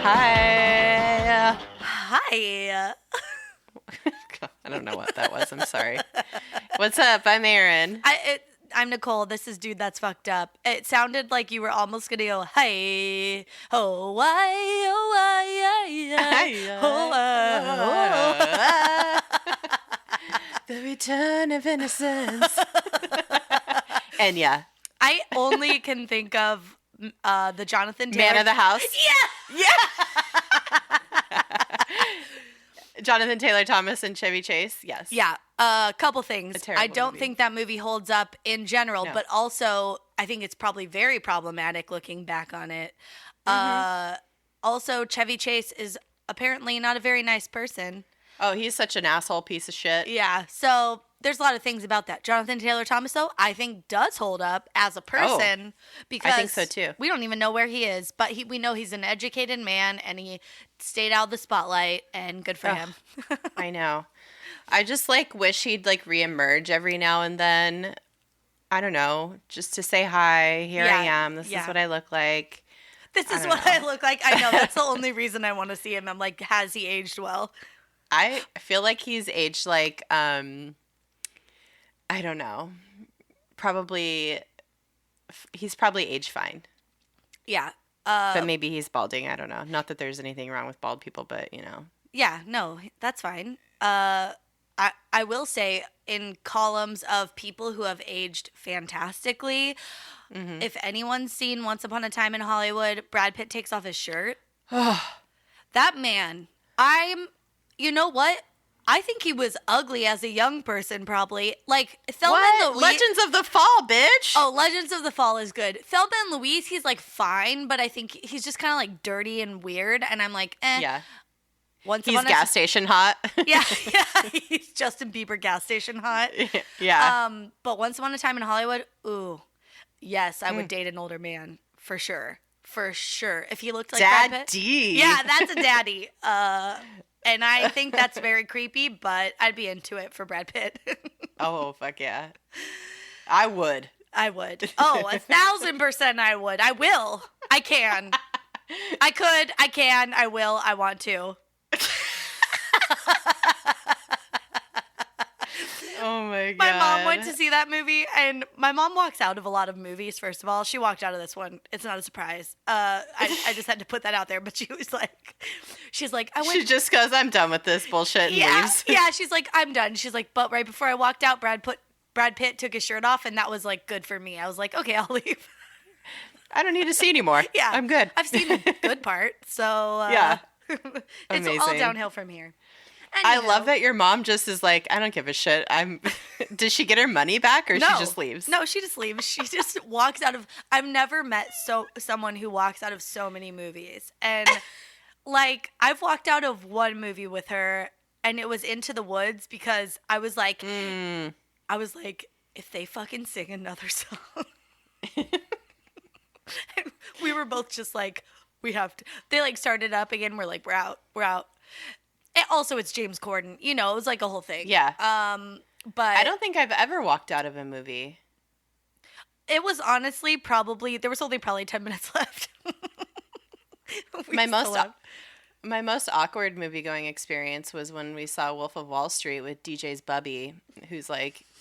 Hi. Hi. I don't know what that was. I'm sorry. What's up? I'm Erin. I'm Nicole. This is Dude That's Fucked Up. It sounded like you were almost going to go, hey, oh, why, oh, the return of innocence. And yeah. I only can think of the Jonathan Taylor. Man of the House. Yeah. Yeah. Jonathan Taylor Thomas and Chevy Chase. Yes. Yeah. A couple things. I don't movie. think that movie holds up in general, but also I think it's probably very problematic looking back on it. Mm-hmm. Also, Chevy Chase is apparently not a very nice person. Oh, he's such an asshole piece of shit. Yeah. So there's a lot of things about that. Jonathan Taylor Thomas, though, I think does hold up as a person because I think so too. We don't even know where he is, but we know he's an educated man and he stayed out of the spotlight, and good for him. I know. I just wish he'd reemerge every now and then. I don't know, just to say hi. Here I am. This is what I look like. This is what I look like. I know. That's the only reason I want to see him. I'm like, has he aged well? I feel like he's aged I don't know. He's probably aged fine. Yeah. But maybe he's balding. I don't know. Not that there's anything wrong with bald people, but Yeah, no, that's fine. I will say in columns of people who have aged fantastically, if anyone's seen Once Upon a Time in Hollywood, Brad Pitt takes off his shirt. That man, you know what? I think he was ugly as a young person, probably. Thelma and Louise. Legends of the Fall, bitch. Oh, Legends of the Fall is good. Thelma and Louise, he's fine, but I think he's just kind of dirty and weird. And I'm like, eh. Yeah. He's gas station hot. Yeah. He's Justin Bieber gas station hot. Yeah. But Once Upon a Time in Hollywood, ooh, yes, I would date an older man for sure. For sure. If he looked like Brad Pitt. Daddy. Yeah, that's a daddy. And I think that's very creepy, but I'd be into it for Brad Pitt. Oh, fuck yeah. I would. Oh, 1,000% I would. I will. I can. I could. I can. I will. I want to. Oh my God. My mom went to see that movie, and my mom walks out of a lot of movies, first of all. She walked out of this one. It's not a surprise. I just had to put that out there, but she's like, I went. She just goes, I'm done with this bullshit, and leaves. Yeah, she's like, I'm done. She's like, but right before I walked out, Brad Pitt took his shirt off, and that was good for me. I was like, okay, I'll leave. I don't need to see anymore. Yeah. I'm good. I've seen the good part, so yeah. It's all downhill from here. I love that your mom just is like, I don't give a shit. Does she get her money back or she just leaves? No, she just leaves. She just walks out of. I've never met someone who walks out of so many movies. And I've walked out of one movie with her, and it was Into the Woods because I was like, if they fucking sing another song. We were both just like, we have to. They started up again. We're like, we're out. And also, it's James Corden. It was a whole thing. Yeah. But I don't think I've ever walked out of a movie. It was honestly there was only probably 10 minutes left. My most awkward movie-going experience was when we saw Wolf of Wall Street with DJ's Bubby, who's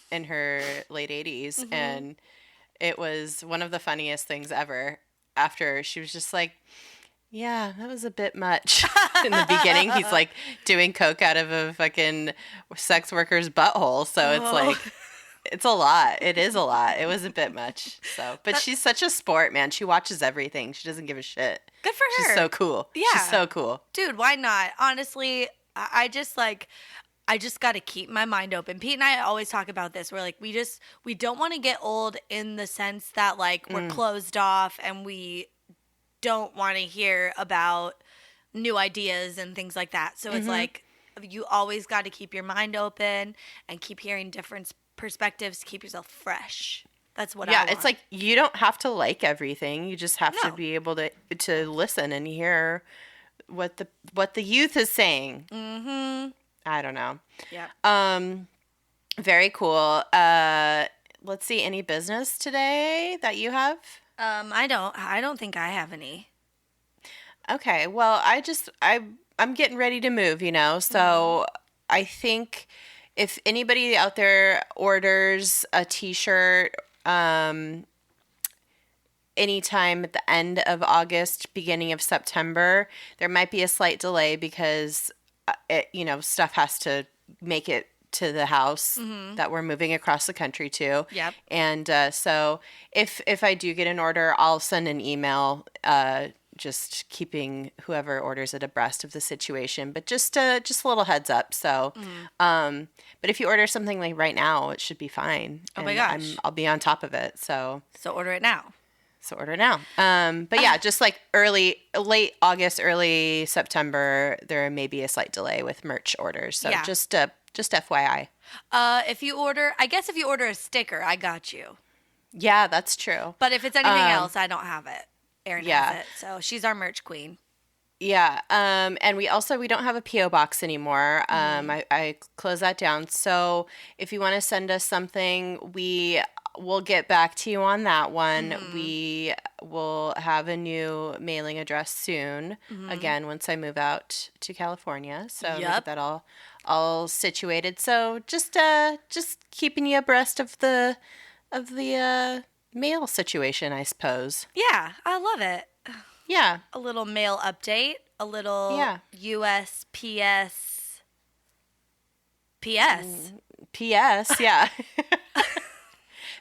in her late 80s. And it was one of the funniest things ever. After she was just like, yeah, that was a bit much. In the beginning, he's doing coke out of a fucking sex worker's butthole. So it's a lot. It is a lot. It was a bit much. So, but she's such a sport, man. She watches everything. She doesn't give a shit. Good for her. She's so cool. Yeah. She's so cool. Dude, why not? Honestly, I just got to keep my mind open. Pete and I always talk about this. We're we don't want to get old in the sense that we're closed off and we don't want to hear about new ideas and things like that. So it's you always got to keep your mind open and keep hearing different perspectives to keep yourself fresh. That's what I want. Yeah, it's you don't have to like everything. You just have to be able to listen and hear what the youth is saying. Mm-hmm. I don't know. Yeah. Very cool. Let's see. Any business today that you have? I don't think I have any. Okay. Well, I'm getting ready to move, so I think if anybody out there orders a t-shirt, anytime at the end of August, beginning of September, there might be a slight delay because stuff has to make it to the house that we're moving across the country to. Yep. And so if I do get an order, I'll send an email just keeping whoever orders it abreast of the situation. But just a little heads up. So, but if you order something like right now, it should be fine. Oh my gosh. I'll be on top of it. So order it now. So order now. But yeah, just like late August, early September, there may be a slight delay with merch orders. So yeah. just FYI. If you order a sticker, I got you. Yeah, that's true. But if it's anything else, I don't have it. Erin has it. So she's our merch queen. Yeah. And we don't have a P.O. box anymore. I closed that down. So if you want to send us something, we'll get back to you on that one. We will have a new mailing address soon. Again, once I move out to California. So get that all situated. So just keeping you abreast of the mail situation, I suppose. Yeah, I love it. Yeah. A little mail update, a little USPS. PS. PS, yeah.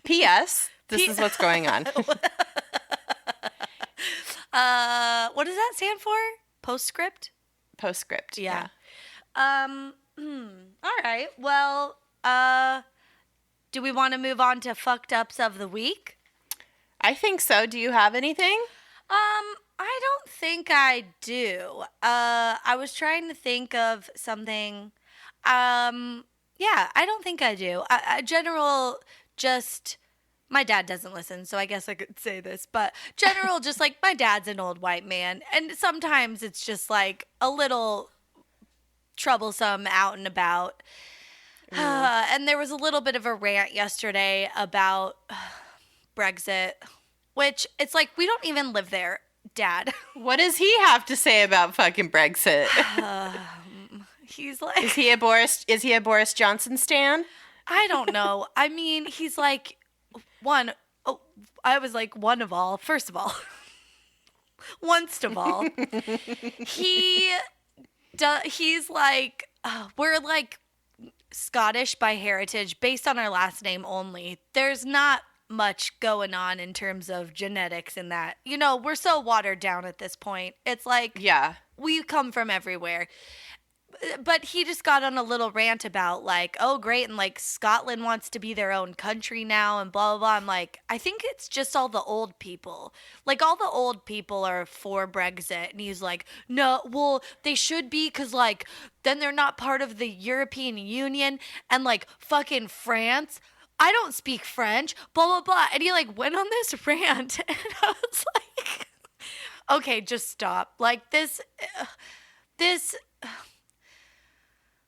PS, this is what's going on. What does that stand for? Postscript? Postscript, yeah. All right. Well, do we want to move on to fucked ups of the week? I think so. Do you have anything? I don't think I do. I was trying to think of something. Yeah, I don't think I do. My dad doesn't listen, so I guess I could say this, but just like my dad's an old white man, and sometimes it's just like a little troublesome out and about. And there was a little bit of a rant yesterday about Brexit, which it's like, we don't even live there, Dad. What does he have to say about fucking Brexit? He's like, is he a Boris Johnson stan? I don't know. I mean, he's like I was like, one of all. First of all, once of all, he's like, we're like Scottish by heritage, based on our last name only. There's not much going on in terms of genetics in that. We're so watered down at this point. It's like, we come from everywhere. But he just got on a little rant about like, oh, great, and like Scotland wants to be their own country now and blah, blah, blah. I'm like, I think it's just all the old people. Like, all the old people are for Brexit. And he's like, no, well, they should be, because like, then they're not part of the European Union. And like, fucking France, I don't speak French, blah, blah, blah. And he like went on this rant. And I was like, okay, just stop. Like, this...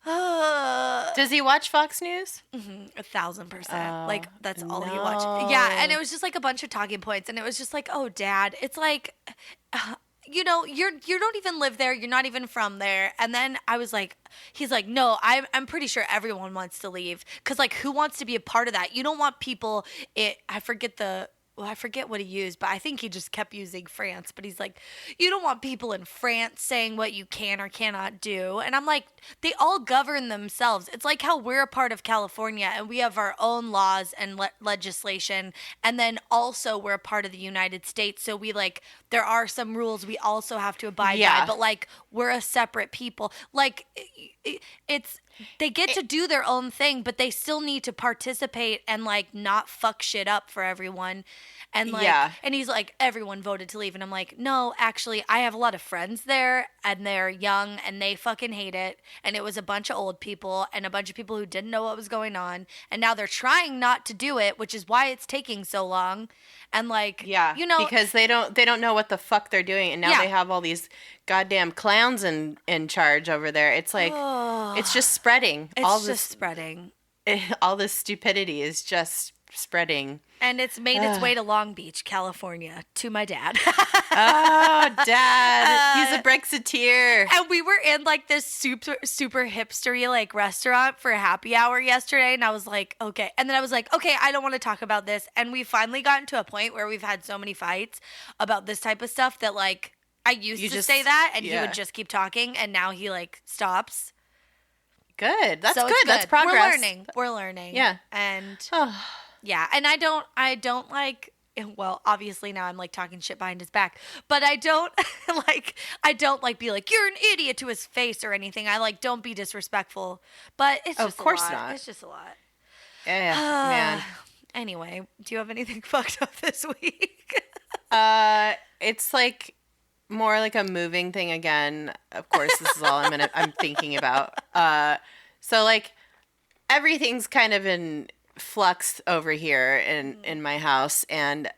Does he watch Fox News? 1,000%. Like, that's all he watched. Yeah, and it was just like a bunch of talking points, and it was just like, oh, Dad, it's like, you don't even live there, you're not even from there. And then I was like, he's like, no, I'm pretty sure everyone wants to leave, because like, who wants to be a part of that? You don't want people. I forget what he used, but I think he just kept using France. But he's like, you don't want people in France saying what you can or cannot do. And I'm like, they all govern themselves. It's like how we're a part of California and we have our own laws and legislation. And then also we're a part of the United States. So we like, there are some rules we also have to abide by. But like, we're a separate people. Like, it's... They get to do their own thing, but they still need to participate and like not fuck shit up for everyone. And like, and he's like, everyone voted to leave. And I'm like, no, actually, I have a lot of friends there and they're young and they fucking hate it. And it was a bunch of old people and a bunch of people who didn't know what was going on. And now they're trying not to do it, which is why it's taking so long. And like, you know, because they don't know what the fuck they're doing. And now they have all these goddamn clowns in charge over there. It's like, it's just spreading. Spreading. All this stupidity is just spreading. And it's made its way to Long Beach, California, to my dad. Oh, Dad. He's a Brexiteer. And we were in like this super hipstery like restaurant for a happy hour yesterday. And I was like, okay. And then I was like, okay, I don't want to talk about this. And we finally gotten to a point where we've had so many fights about this type of stuff that like I used to say that and he would just keep talking. And now he like stops. Good. That's good. That's progress. We're learning. Yeah. And yeah. And I don't like, well, obviously now I'm like talking shit behind his back, but I don't like be like, you're an idiot to his face or anything. I like, don't be disrespectful, but it's just of course a lot. not. It's just a lot. Yeah, man. Anyway, do you have anything fucked up this week? It's like more like a moving thing again. Of course, this is all I'm thinking about. So like everything's kind of in flux over here in my house, and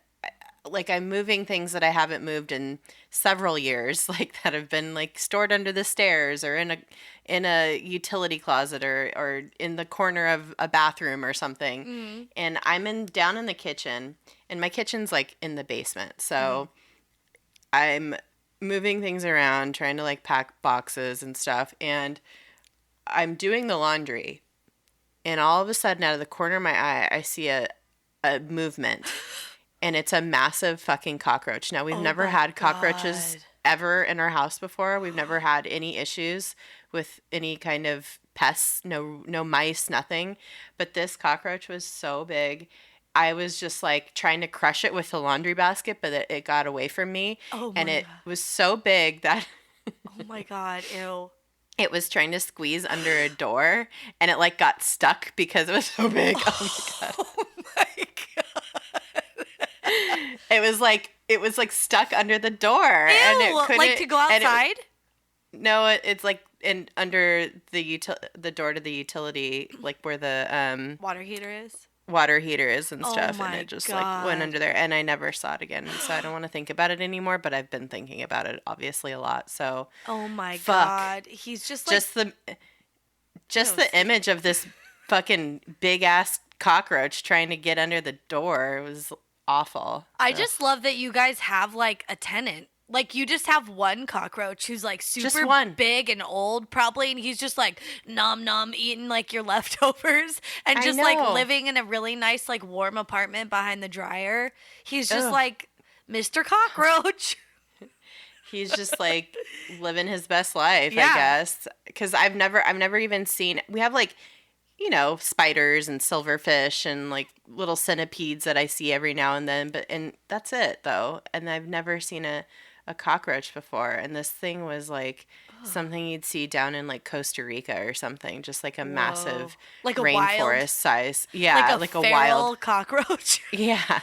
like I'm moving things that I haven't moved in several years, like that have been like stored under the stairs or in a utility closet or in the corner of a bathroom or something. And I'm down in the kitchen, and my kitchen's like in the basement, so I'm moving things around, trying to like pack boxes and stuff, and I'm doing the laundry. And all of a sudden, out of the corner of my eye, I see a movement. And it's a massive fucking cockroach. Now, we've never had cockroaches ever in our house before. We've never had any issues with any kind of pests, no mice, nothing. But this cockroach was so big. I was just like trying to crush it with the laundry basket, but it got away from me. And it was so big that... Oh my God, ew. It was trying to squeeze under a door, and it like got stuck because it was so big. Oh my God. Oh my God. It was like stuck under the door. Ew, and it couldn't, like to go outside? It's like under the door to the utility, like where the water heater is and stuff, and it just like went under there, and I never saw it again, so I don't want to think about it anymore, but I've been thinking about it obviously a lot. So oh my God, he's just like the image of this fucking big ass cockroach trying to get under the door was awful. I just love that you guys have like a tenant. Like, you just have one cockroach who's, like, super big and old, probably, and he's just, like, nom eating, like, your leftovers and just, like, living in a really nice, like, warm apartment behind the dryer. He's just, like, Mr. Cockroach. He's just, like, living his best life, I guess. Because I've never even seen... We have, like, you know, spiders and silverfish and, like, little centipedes that I see every now and then, and that's it, though. And I've never seen a cockroach before, and this thing was like something you'd see down in like Costa Rica or something, just like a massive like rainforest size, like a wild cockroach. Yeah,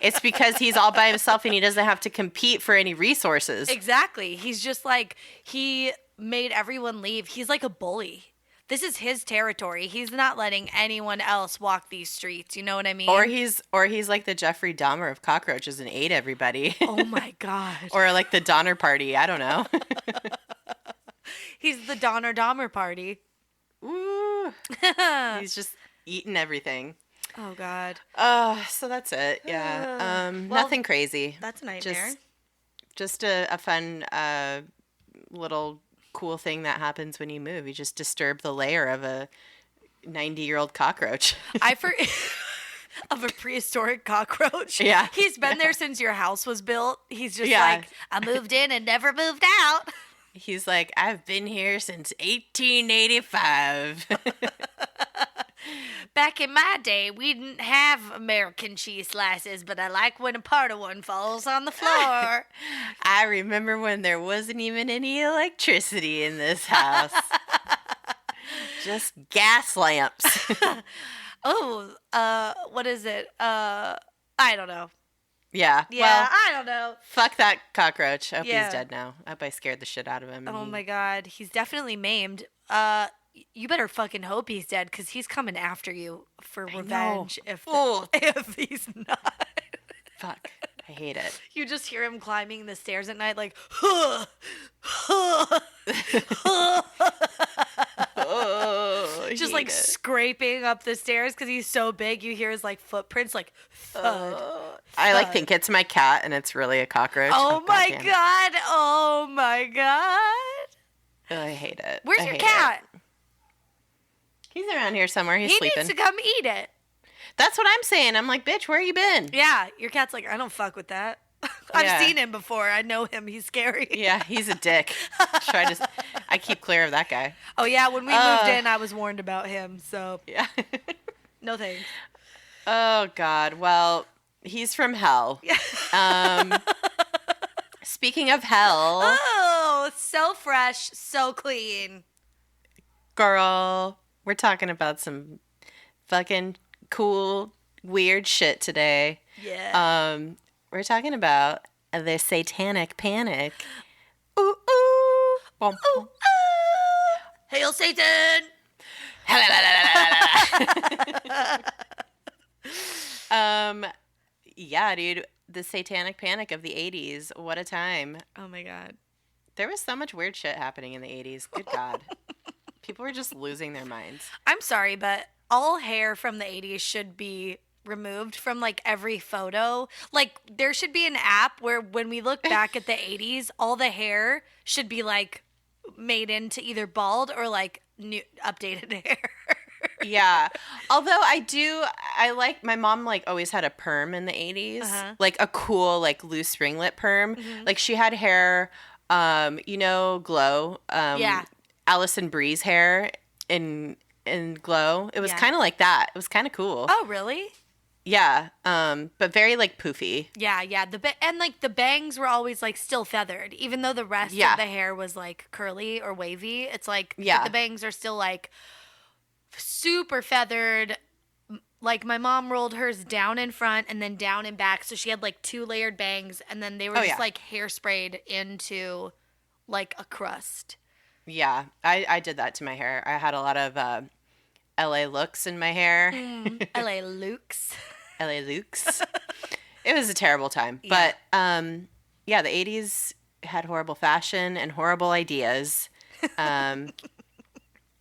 it's because he's all by himself and he doesn't have to compete for any resources. Exactly, he's just like, he made everyone leave. He's like a bully. This is his territory. He's not letting anyone else walk these streets. You know what I mean? Or he's like the Jeffrey Dahmer of cockroaches and ate everybody. Oh my God. Or like the Donner Party. I don't know. He's the Donner Dahmer Party. Ooh. He's just eating everything. Oh God. So that's it. Yeah. Nothing crazy. That's a nightmare. Just a fun little cool thing that happens when you move. You just disturb the lair of a 90-year-old cockroach. Of a prehistoric cockroach. Yeah. He's been there since your house was built. He's just like, I moved in and never moved out. He's like, I've been here since 1885. Back in my day, we didn't have American cheese slices, but I like when a part of one falls on the floor. I remember when there wasn't even any electricity in this house. Just gas lamps. What is it? I don't know. Yeah. Yeah, well, I don't know. Fuck that cockroach. I hope Yeah. he's dead now. I hope I scared the shit out of him. Oh my God. He's definitely maimed. You better fucking hope he's dead because he's coming after you for revenge if he's not. Fuck. I hate it. You just hear him climbing the stairs at night like, just like scraping up the stairs because he's so big. You hear his like footprints like thud. I like think it's my cat and it's really a cockroach. Oh my God. Oh my God. Oh, I hate it. Where's your cat? He's around here somewhere. He's he sleeping. Needs to come eat it. That's what I'm saying. I'm like, bitch, where you been? Yeah, your cat's like, I don't fuck with that. I've seen him before. I know him. He's scary. Yeah, he's a dick. I keep clear of that guy. Oh yeah, when we moved in, I was warned about him. So yeah, no thanks. Oh God. Well, he's from hell. Speaking of hell. Oh, so fresh, so clean. Girl, we're talking about some fucking cool, weird shit today. Yeah. We're talking about the Satanic Panic. Ooh, ooh. Ooh, ooh. Hail Satan! Yeah, dude. The Satanic Panic of the 80s. What a time. Oh my God. There was so much weird shit happening in the 80s. Good God. People were just losing their minds. I'm sorry, but all hair from the 80s should be removed from like every photo. Like there should be an app where when we look back at the 80s, all the hair should be like made into either bald or like new updated hair. Yeah. Although I like, my mom like always had a perm in the 80s. Like a cool like loose ringlet perm. Like she had hair, Glow. Yeah. Allison Bree's hair in Glow. It was kind of like that. It was kind of cool. Oh, really? Yeah. But very like poofy. Yeah. And like the bangs were always like still feathered, even though the rest of the hair was like curly or wavy. It's like the bangs are still like super feathered. Like my mom rolled hers down in front and then down in back, so she had like 2 layered bangs, and then they were just like hairsprayed into like a crust. Yeah, I did that to my hair. I had a lot of LA looks in my hair. LA looks. LA looks. It was a terrible time. Yeah. But the 80s had horrible fashion and horrible ideas.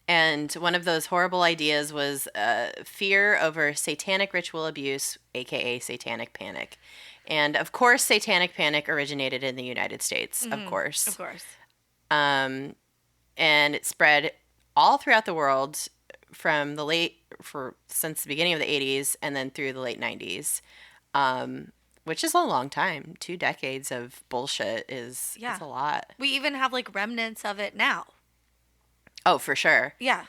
And one of those horrible ideas was fear over satanic ritual abuse, aka Satanic Panic. And of course, Satanic Panic originated in the United States, of course. Of course. And it spread all throughout the world from since the beginning of the 80s and then through the late 90s, which is a long time. 2 decades of bullshit is a lot. We even have like remnants of it now. Oh, for sure. Yeah.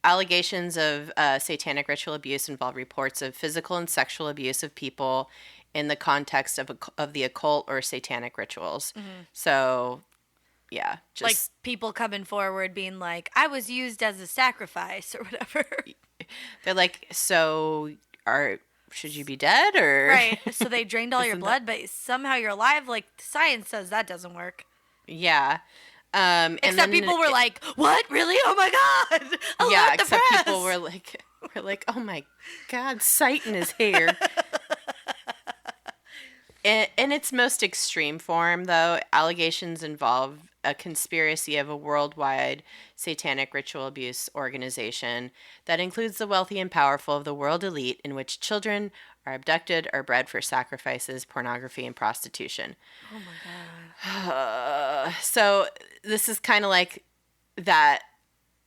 Allegations of satanic ritual abuse involve reports of physical and sexual abuse of people in the context of the occult or satanic rituals. So, yeah. Just like people coming forward being like, I was used as a sacrifice or whatever. They're like, so should you be dead or? Right. So they drained all your blood, but somehow you're alive. Like science says that doesn't work. Yeah. Except people were like, what? Really? Oh my God. Alert the except press. People were like, oh my God, Satan is here. In its most extreme form, though, allegations involve a conspiracy of a worldwide satanic ritual abuse organization that includes the wealthy and powerful of the world elite, in which children are abducted or bred for sacrifices, pornography, and prostitution. Oh my God. So this is kind of like that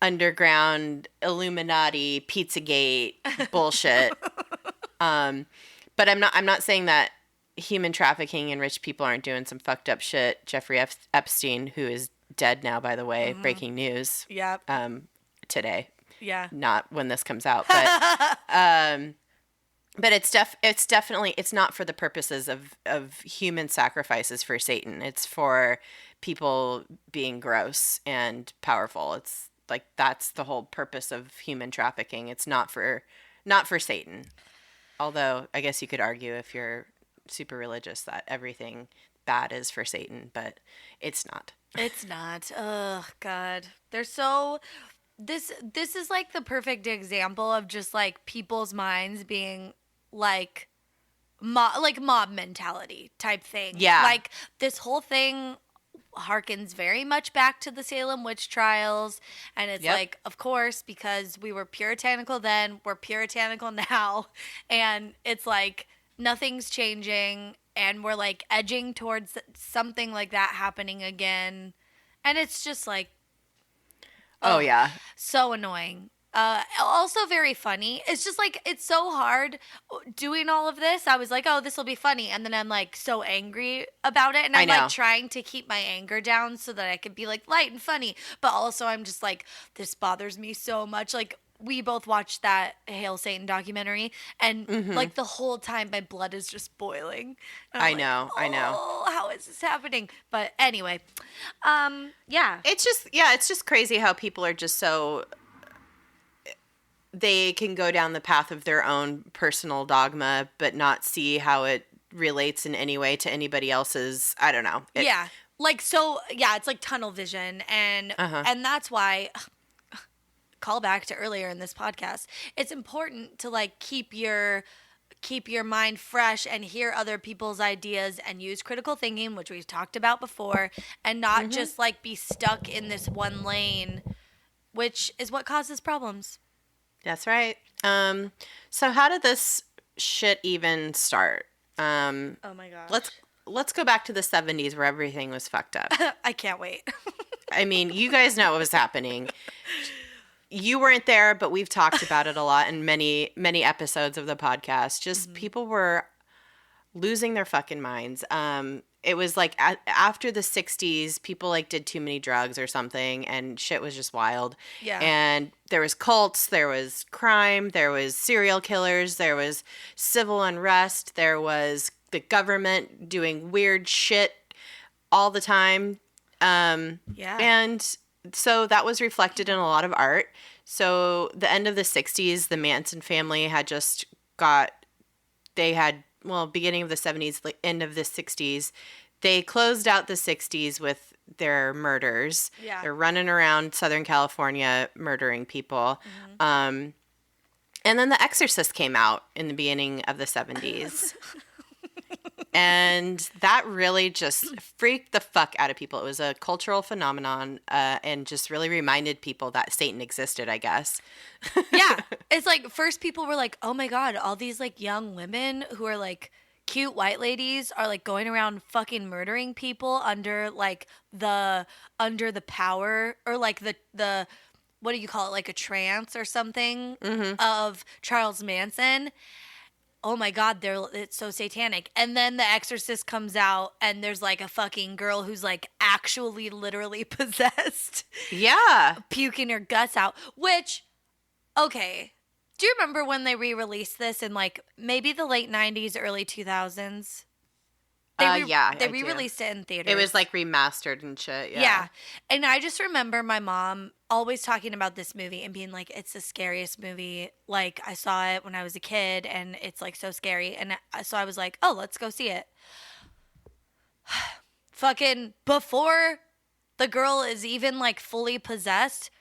underground Illuminati Pizzagate bullshit. But I'm not saying that human trafficking and rich people aren't doing some fucked up shit. Jeffrey Epstein, who is dead now, by the way, breaking news. Yep. Today. Yeah. Not when this comes out, but it's definitely it's not for the purposes of human sacrifices for Satan. It's for people being gross and powerful. like that's the whole purpose of human trafficking. It's not for Satan. Although I guess you could argue if you're super religious that everything bad is for Satan, but it's not. It's not. Oh God. They're so this is like the perfect example of just like people's minds being like mob mentality type thing. Yeah. Like this whole thing harkens very much back to the Salem Witch Trials, and it's like, of course, because we were puritanical then, we're puritanical now, and it's like nothing's changing, and we're like edging towards something like that happening again, and it's just like, oh yeah, so annoying. Also very funny. It's just like, it's so hard doing all of this. I was like, oh, this will be funny. And then I'm like so angry about it. And I'm like trying to keep my anger down so that I could be like light and funny. But also I'm just like, this bothers me so much. Like we both watched that Hail Satan documentary. And like the whole time my blood is just boiling. I know. Oh, how is this happening? But anyway, yeah. It's just crazy how people are just so... They can go down the path of their own personal dogma, but not see how it relates in any way to anybody else's. I don't know. Like, so, yeah, it's like tunnel vision. And that's why, call back to earlier in this podcast, it's important to like keep your mind fresh and hear other people's ideas and use critical thinking, which we've talked about before, and not just like be stuck in this one lane, which is what causes problems. That's right. So how did this shit even start? Oh my gosh. Let's go back to the 70s where everything was fucked up. I can't wait. I mean, you guys know what was happening. You weren't there, but we've talked about it a lot in many, many episodes of the podcast. Just people were losing their fucking minds. It was like after the 60s, people like did too many drugs or something, and shit was just wild. Yeah. And there was cults, there was crime, there was serial killers, there was civil unrest, there was the government doing weird shit all the time. Yeah. And so that was reflected in a lot of art. So the end of the 60s, the Manson family had just beginning of the 70s, like end of the 60s, they closed out the 60s with their murders. Yeah. They're running around Southern California murdering people. And then The Exorcist came out in the beginning of the 70s. And that really just freaked the fuck out of people. It was a cultural phenomenon and just really reminded people that Satan existed, I guess. Yeah. It's like, first people were like, oh my God, all these like young women who are like cute white ladies are like going around fucking murdering people under the power, or like the what do you call it? Like a trance or something of Charles Manson. Oh my God, it's so satanic. And then The Exorcist comes out and there's like a fucking girl who's like actually literally possessed. Yeah. Puking her guts out, which, okay. Do you remember when they re-released this in like maybe the late 90s, early 2000s? They re-released it in theaters. It was like remastered and shit. Yeah. And I just remember my mom always talking about this movie and being like, it's the scariest movie. Like, I saw it when I was a kid and it's like so scary. And so I was like, oh, let's go see it. Fucking before the girl is even like fully possessed,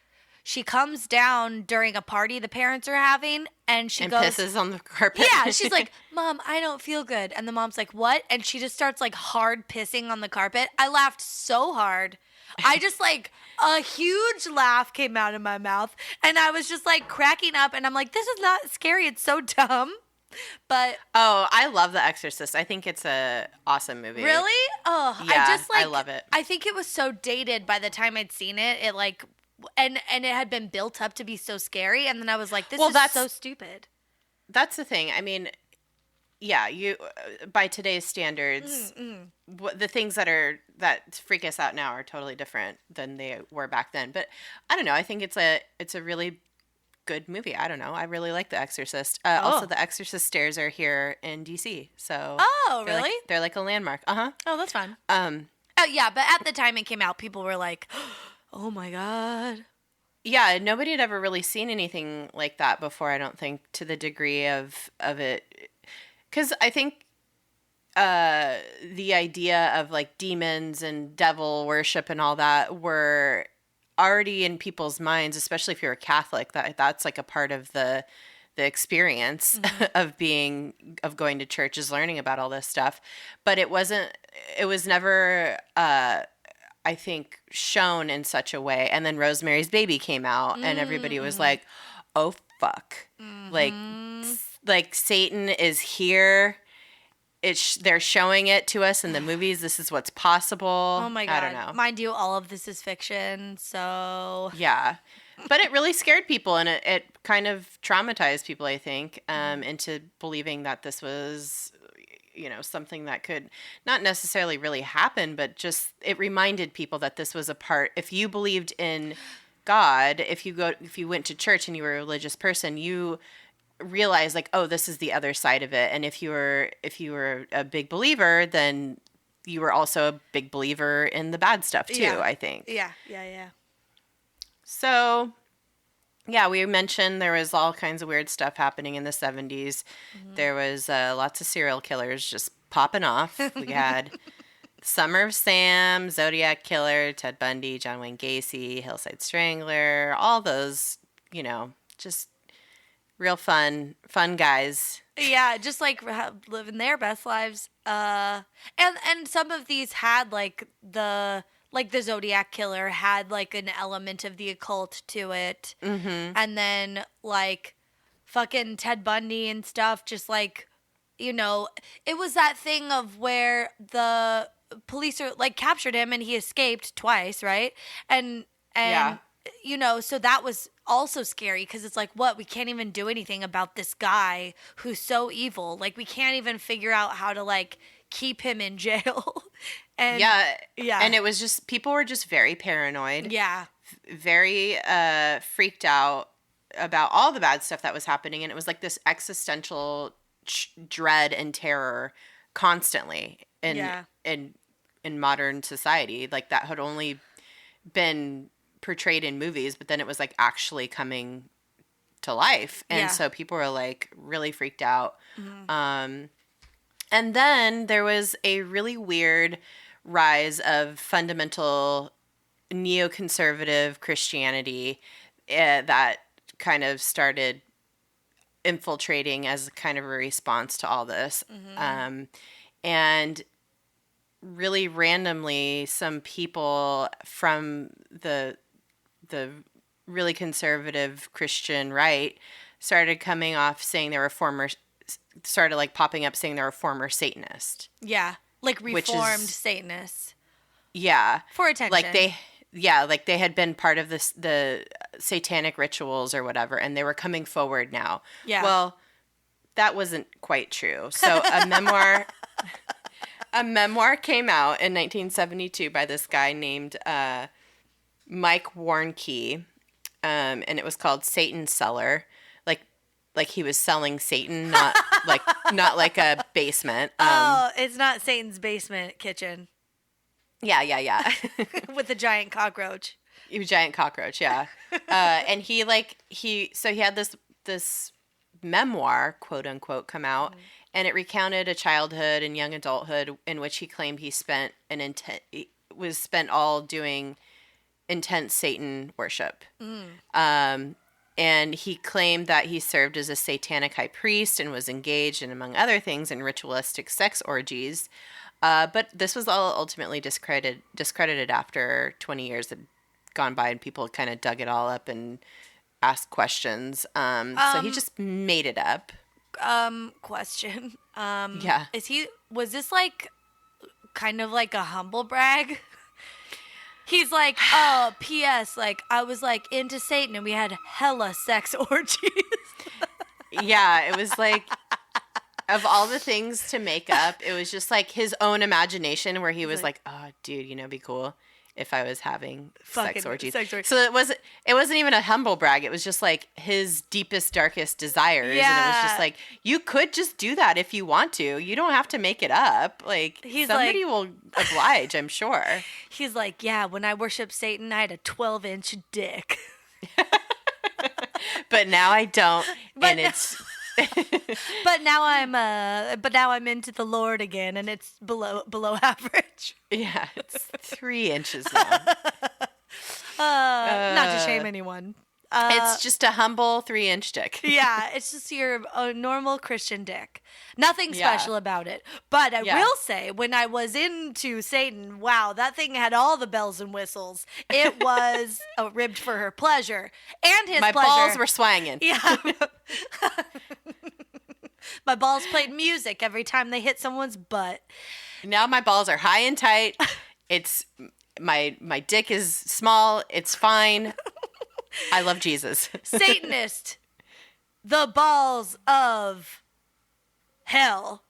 she comes down during a party the parents are having, and she goes, pisses on the carpet. Yeah, she's like, Mom, I don't feel good. And the mom's like, what? And she just starts like hard pissing on the carpet. I laughed so hard. I just like, a huge laugh came out of my mouth, and I was just like cracking up, and I'm like, this is not scary. It's so dumb. But I love The Exorcist. I think it's a awesome movie. Really? Oh, yeah, I love it. I think it was so dated by the time I'd seen it. It like, and it had been built up to be so scary, and then I was like, this is so stupid. That's the thing. I mean, yeah, you by today's standards, the things that freak us out now are totally different than they were back then. But I don't know. I think it's a really good movie. I don't know. I really like The Exorcist. Also, The Exorcist stairs are here in DC. So really? They're like a landmark. Oh, that's fun. Yeah, but at the time it came out, people were like, oh my God. Yeah, nobody had ever really seen anything like that before, I don't think, to the degree of it. Because I think the idea of like demons and devil worship and all that were already in people's minds, especially if you're a Catholic, that's like a part of the experience of going to church, is learning about all this stuff. But it was never I think shown in such a way. And then Rosemary's Baby came out and everybody was like, oh fuck. Like Satan is here. They're showing it to us in the movies. This is what's possible. Oh my God. I don't know. Mind you, all of this is fiction, so... Yeah. But it really scared people, and it kind of traumatized people, I think, into believing that this was, something that could not necessarily really happen, but just it reminded people that this was a part. If you believed in God, if you went to church and you were a religious person, you realize like, oh, this is the other side of it. And if you were a big believer, then you were also a big believer in the bad stuff too, I think. Yeah. So, yeah, we mentioned there was all kinds of weird stuff happening in the 70s. There was lots of serial killers just popping off. We had Summer of Sam, Zodiac Killer, Ted Bundy, John Wayne Gacy, Hillside Strangler, all those, just real fun guys. Yeah, just like living their best lives. And some of these had like the Zodiac Killer had like an element of the occult to it. And then like fucking Ted Bundy and stuff, just like, it was that thing of where the police are like captured him and he escaped twice, right? And Yeah. So that was also scary because it's like, what? We can't even do anything about this guy who's so evil. Like, we can't even figure out how to, like, keep him in jail. And yeah. And it was just, people were just very paranoid. Yeah. Very freaked out about all the bad stuff that was happening. And it was like this existential dread and terror constantly in modern society. Like, that had only been portrayed in movies, but then it was like actually coming to life, and so people were like really freaked out. And then there was a really weird rise of fundamental neoconservative Christianity that kind of started infiltrating as kind of a response to all this. And really randomly, some people from the really conservative Christian right started coming off saying they were started like popping up saying they were former Satanist. Yeah. Like reformed Satanists. Yeah. For attention. Like they had been part of the satanic rituals or whatever, and they were coming forward now. Yeah. Well, that wasn't quite true. So a memoir came out in 1972 by this guy named Mike Warnke, and it was called Satan Cellar, like he was selling Satan, not like a basement. It's not Satan's basement kitchen. Yeah. With a giant cockroach. A giant cockroach, yeah. And he had this memoir, quote unquote, come out, and it recounted a childhood and young adulthood in which he claimed he spent all doing intense Satan worship. And he claimed that he served as a satanic high priest and was engaged in, among other things, in ritualistic sex orgies. But this was all ultimately discredited after 20 years had gone by and people kind of dug it all up and asked questions. So he just made it up. Question. Yeah. Was this like kind of like a humble brag? He's like, oh, P.S., like, I was, like, into Satan, and we had hella sex orgies. Yeah, it was, like, of all the things to make up, it was just, like, his own imagination where he was like, oh, dude, it'd be cool if I was having sex orgies. So it wasn't even a humble brag. It was just, like, his deepest, darkest desires. Yeah. And it was just, like, you could just do that if you want to. You don't have to make it up. Like, somebody will oblige, I'm sure. He's like, yeah, when I worshiped Satan, I had a 12-inch dick. But now I don't, But and it's but now I'm into the Lord again, and it's below average. yeah, it's 3 inches long. Not to shame anyone. It's just a humble 3-inch dick. Yeah, it's just your normal Christian dick. Nothing special about it. But I will say, when I was into Satan, wow, that thing had all the bells and whistles. It was ribbed for her pleasure and his My pleasure. balls were swanging. Yeah. My balls played music every time they hit someone's butt. Now my balls are high and tight. It's my dick is small. It's fine. I love Jesus. Satanist, the balls of hell.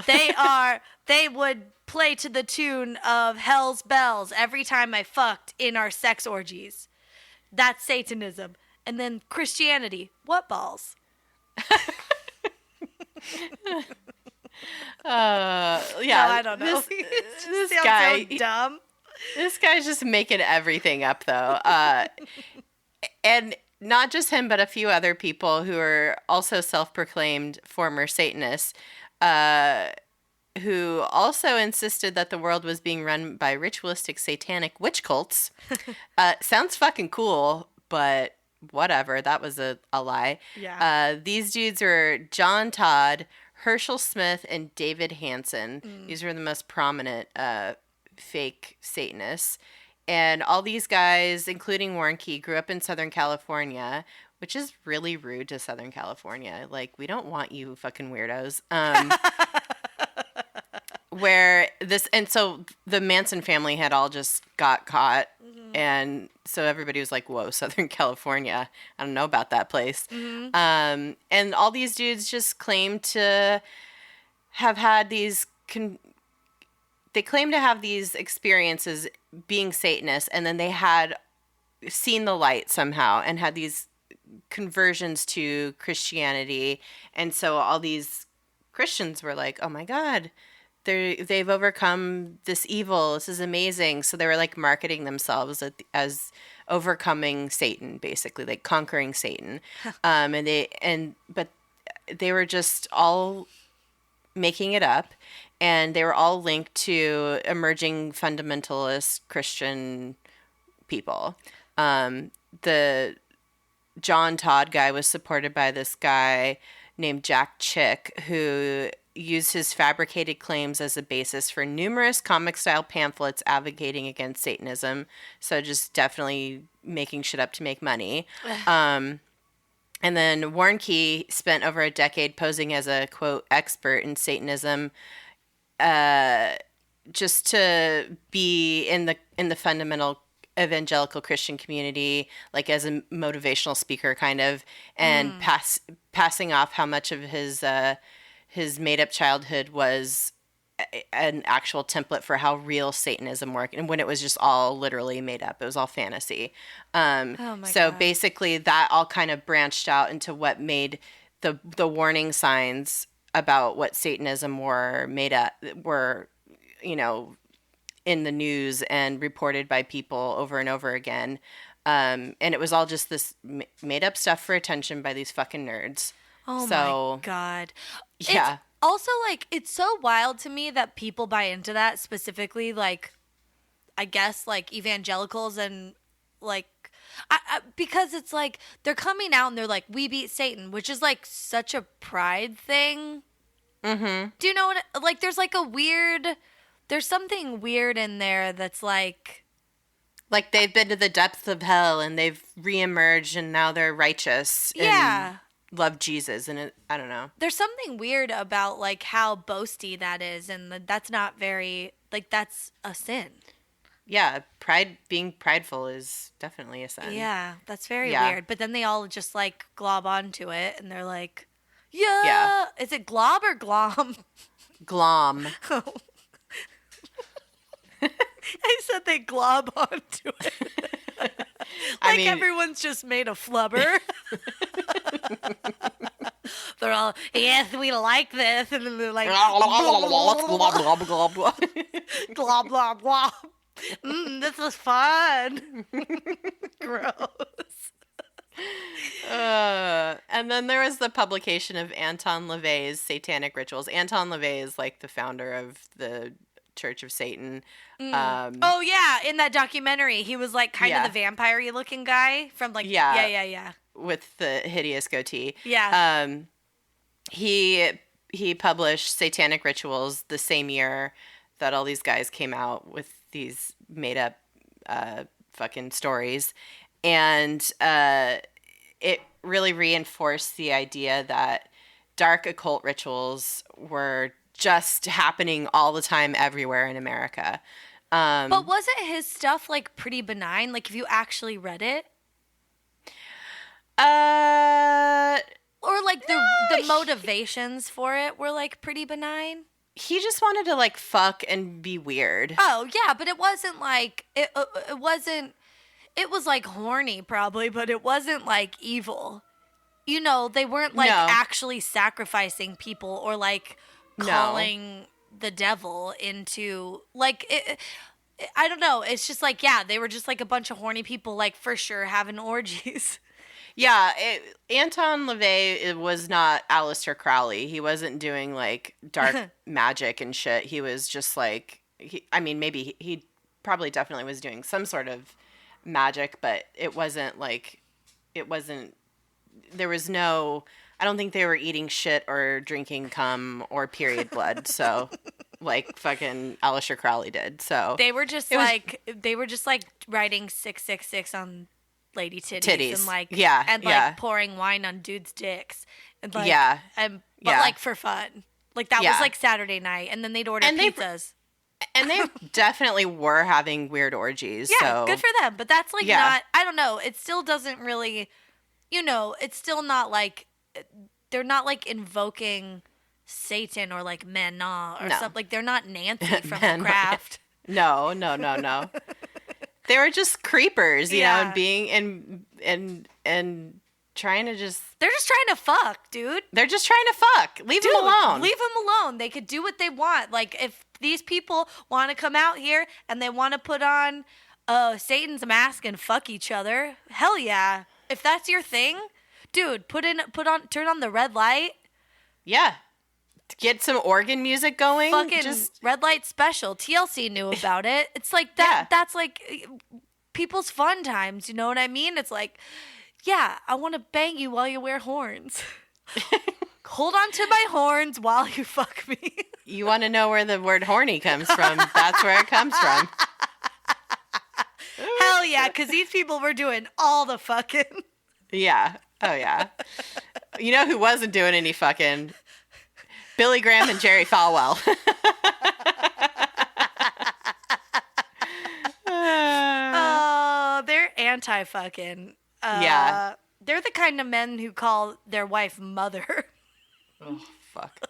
They would play to the tune of Hell's Bells every time I fucked in our sex orgies. That's Satanism. And then Christianity, what balls? Yeah. No, I don't know. This Sounds guy, so dumb. this guy's just making everything up, though. And not just him, but a few other people who are also self-proclaimed former Satanists, who also insisted that the world was being run by ritualistic satanic witch cults. Sounds fucking cool, but whatever. That was a lie. Yeah. These dudes are John Todd, Herschel Smith, and David Hansen. These were the most prominent fake Satanists. And all these guys, including Warren Key, grew up in Southern California, which is really rude to Southern California. Like, we don't want you fucking weirdos. So the Manson family had all just got caught. Mm-hmm. And so everybody was like, whoa, Southern California. I don't know about that place. Mm-hmm. And all these dudes just claim to have had these... They claim to have these experiences being Satanists, and then they had seen the light somehow and had these conversions to Christianity. And so all these Christians were like, oh my God, they've overcome this evil. This is amazing. So they were like marketing themselves as overcoming Satan, basically, like conquering Satan. But they were just all making it up. And they were all linked to emerging fundamentalist Christian people. The John Todd guy was supported by this guy named Jack Chick, who used his fabricated claims as a basis for numerous comic-style pamphlets advocating against Satanism. So just definitely making shit up to make money. And then Warren Key spent over a decade posing as a, quote, expert in Satanism, just to be in the fundamental evangelical Christian community, like as a motivational speaker, kind of, and passing off how much of his made up childhood was an actual template for how real Satanism worked, and when it was just all literally made up, it was all fantasy. God. Basically, that all kind of branched out into what made the warning signs about what Satanism were in the news and reported by people over and over again. And it was all just this made up stuff for attention by these fucking nerds. Oh my God. Yeah. It's also, like, it's so wild to me that people buy into that, specifically, like, I guess, like, evangelicals and, like, because it's like they're coming out and they're like, we beat Satan, which is like such a pride thing. Mm-hmm. Do you know what? Like, there's like there's something weird in there that's like they've been to the depths of hell and they've reemerged and now they're righteous. Yeah. And love Jesus, and I don't know. There's something weird about like how boasty that is, and that's not very, like, that's a sin. Yeah, being prideful is definitely a sin. Yeah, that's very weird. But then they all just, like, glob onto it, and they're like, yeah. Is it glob or glom? Glom. Oh. I said they glob onto it. Everyone's just made a flubber. They're all, yes, we like this. And then they're like, glob, glob, glob. This is fun. Gross. And then there was the publication of Anton LaVey's Satanic Rituals. Anton LaVey is like the founder of the Church of Satan. Oh yeah, in that documentary, he was like kind of the vampire-y looking guy from like yeah. With the hideous goatee. Yeah. He published Satanic Rituals the same year that all these guys came out with these made up fucking stories. And it really reinforced the idea that dark occult rituals were just happening all the time everywhere in America. But wasn't his stuff like pretty benign? Like if you actually read it? Or like the motivations for it were like pretty benign? He just wanted to like fuck and be weird. Oh, yeah, but it wasn't like it wasn't. It was like horny probably, but it wasn't like evil. You know, they weren't like actually sacrificing people or like calling the devil into like I don't know. It's just like, yeah, they were just like a bunch of horny people, like for sure having orgies. Yeah, Anton LaVey was not Aleister Crowley. He wasn't doing like dark magic and shit. He was just like, maybe he probably definitely was doing some sort of magic, but it wasn't, there was no, I don't think they were eating shit or drinking cum or period blood. So like fucking Aleister Crowley did. So they were just writing 666 on lady titties and like pouring wine on dudes' dicks and like like for fun. Like that was like Saturday night, and then they'd order pizzas. And they definitely were having weird orgies. Yeah, so. Good for them. But that's like not, I don't know. It still doesn't really, it's still not like, they're not like invoking Satan or like Manon or something. Like they're not Nancy from The Craft. No. They were just creepers, you know, and being and trying to just. They're just trying to fuck, dude. They're just trying to fuck. Leave them alone. Leave them alone. They could do what they want. Like if these people want to come out here and they want to put on Satan's mask and fuck each other, hell yeah. If that's your thing, dude, turn on the red light. Yeah. Get some organ music going. Fucking red light special. TLC knew about it. It's like that. Yeah. That's like people's fun times. You know what I mean? It's like, yeah, I want to bang you while you wear horns. Hold on to my horns while you fuck me. You want to know where the word horny comes from? That's where it comes from. Hell yeah, because these people were doing all the fucking. Yeah. Oh, yeah. You know who wasn't doing any fucking? Billy Graham and Jerry Falwell. Oh, they're anti-fucking. Yeah. They're the kind of men who call their wife mother. Oh, fuck.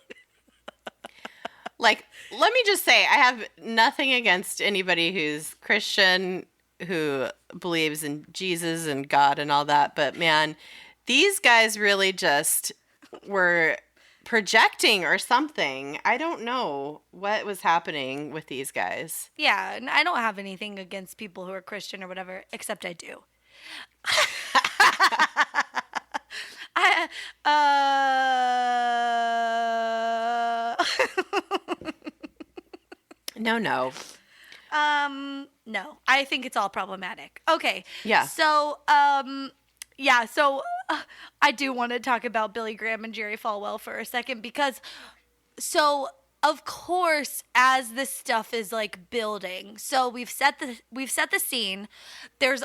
Like, let me just say, I have nothing against anybody who's Christian, who believes in Jesus and God and all that. But, man, these guys really just were projecting or something. I don't know what was happening with these guys. Yeah, and I don't have anything against people who are Christian or whatever, except I do. No. No. I think it's all problematic. Okay. Yeah. So, I do want to talk about Billy Graham and Jerry Falwell for a second because, of course, as this stuff is like building, so we've set the scene. There's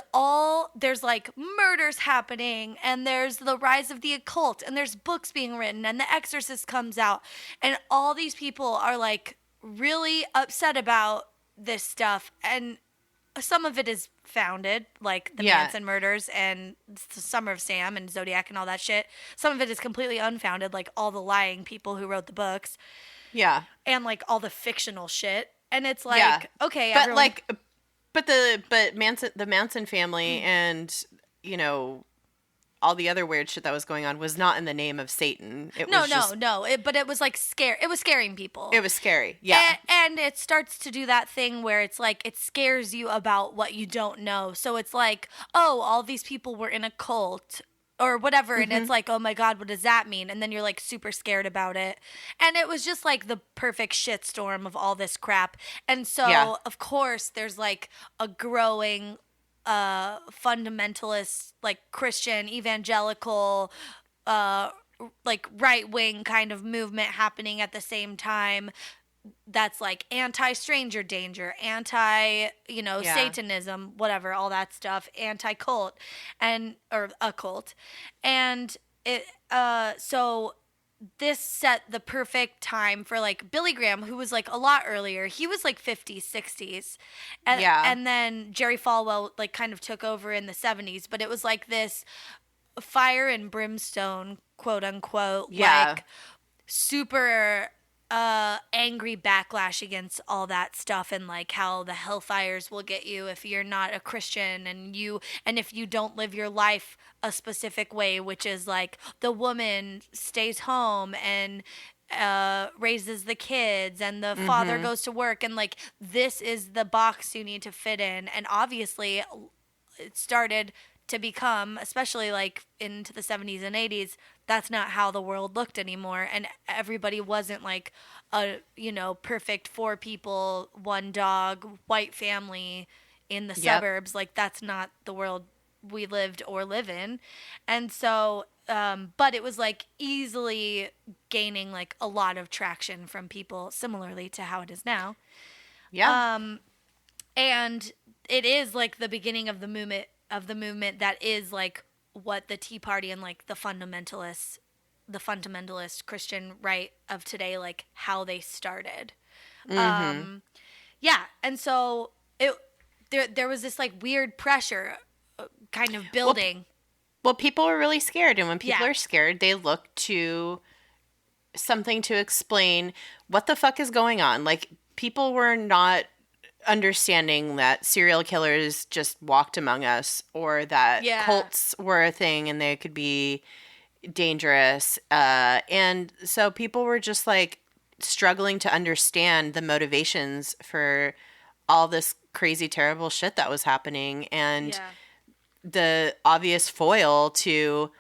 like murders happening, and there's the rise of the occult, and there's books being written, and The Exorcist comes out, and all these people are like really upset about this stuff, and some of it is founded, like the Manson murders and the Summer of Sam and Zodiac and all that shit. Some of it is completely unfounded, like all the lying people who wrote the books. Yeah. And like all the fictional shit. And it's like, okay, but everyone... but the Manson family and, you know, all the other weird shit that was going on was not in the name of Satan. But it was like it was scaring people. It was scary. Yeah. And it starts to do that thing where it's like it scares you about what you don't know. So it's like, oh, all these people were in a cult or whatever. And it's like, oh my God, what does that mean? And then you're like super scared about it. And it was just like the perfect shitstorm of all this crap. And so, of course, there's like a growing fundamentalist, like Christian, evangelical, like right-wing kind of movement happening at the same time. That's like anti-stranger danger, Satanism, whatever, all that stuff, anti-cult or occult. And it, so this set the perfect time for like Billy Graham, who was like a lot earlier. He was like 50s, 60s. And then Jerry Falwell like kind of took over in the 70s, but it was like this fire and brimstone, quote unquote, like super angry backlash against all that stuff, and like how the hellfires will get you if you're not a Christian, and if you don't live your life a specific way, which is like the woman stays home and raises the kids and the father goes to work, and like this is the box you need to fit in. And obviously it started to become, especially like into the 70s and 80s, that's not how the world looked anymore. And everybody wasn't like a, perfect 4 people, 1 dog, white family in the suburbs. Like that's not the world we lived or live in. And so, but it was like easily gaining like a lot of traction from people, similarly to how it is now. Yeah. And it is like the beginning of the movement that is like what the Tea Party and like the fundamentalist Christian right of today, like how they started. And so there was this like weird pressure kind of building. Well, people were really scared, and when people are scared, they look to something to explain what the fuck is going on. Like, people were not understanding that serial killers just walked among us, or that cults were a thing and they could be dangerous. And so people were just like struggling to understand the motivations for all this crazy, terrible shit that was happening. And the obvious foil to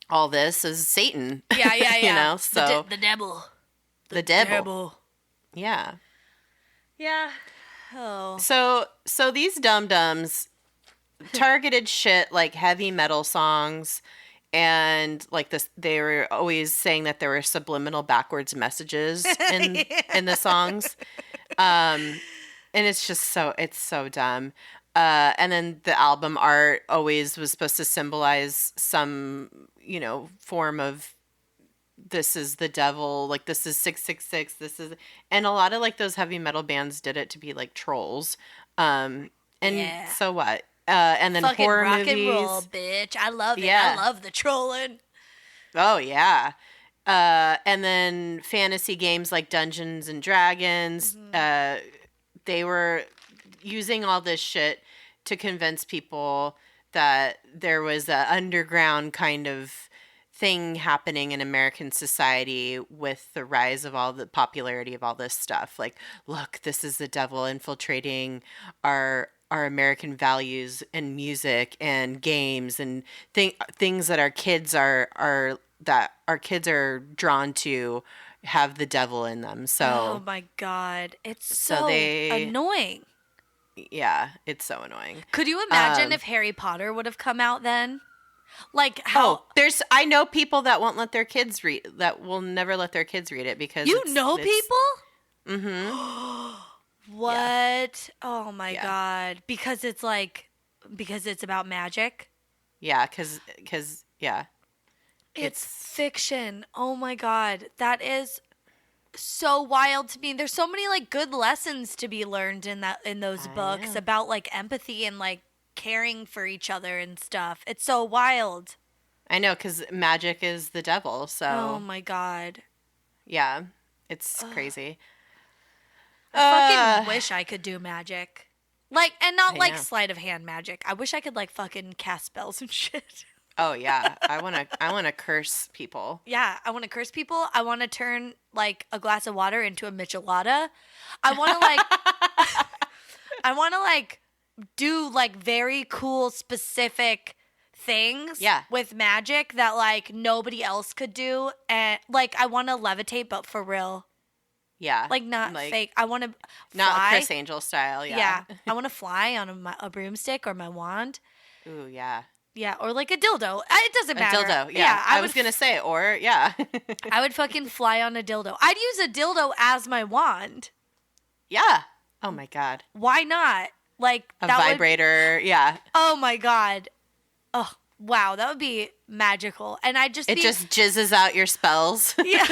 all this is Satan. So the devil. The devil. Yeah. Yeah. Oh. So these dum-dums targeted shit like heavy metal songs, and like this, they were always saying that there were subliminal backwards messages in the songs. And it's just it's so dumb. And then the album art always was supposed to symbolize some, form of, this is the devil, like this is 666, this is, and a lot of like those heavy metal bands did it to be like trolls. So what? And then fucking horror rock movies. And roll, bitch. I love it. I love the trolling. Oh yeah. And then fantasy games like Dungeons and Dragons. They were using all this shit to convince people that there was an underground kind of thing happening in American society with the rise of all the popularity of all this stuff. Like, look, this is the devil infiltrating our American values and music and games and things that our kids are drawn to have the devil in them. So, oh my God, it's so annoying. Yeah, it's so annoying. Could you imagine if Harry Potter would have come out then? Like how I know people that won't let their kids read, that will never let their kids read it because people? What? Yeah. Oh my God. Because it's about magic? Yeah, because It's fiction. Oh my God. That is so wild to me. There's so many like good lessons to be learned in those books about like empathy and like caring for each other and stuff. It's so wild. I know, because magic is the devil, so. Oh my God. Yeah, it's crazy. I fucking wish I could do magic. Like, and not like sleight of hand magic. I wish I could like fucking cast spells and shit. Oh yeah, I wanna curse people. Yeah, I want to curse people. I want to turn like a glass of water into a michelada. I want to like, do like very cool specific things with magic that like nobody else could do, and like I want to levitate, but for real. Yeah. Like not like, fake. I want to not Chris Angel style. Yeah. I want to fly on a broomstick or my wand. Ooh, yeah. Yeah, or like a dildo. It doesn't matter. A dildo, yeah. I was going to say, or, yeah. I would fucking fly on a dildo. I'd use a dildo as my wand. Yeah. Oh, my God. Why not? Like a vibrator, yeah. Oh, my God. Oh, wow. That would be magical. And I'd just It just jizzes out your spells. Yeah.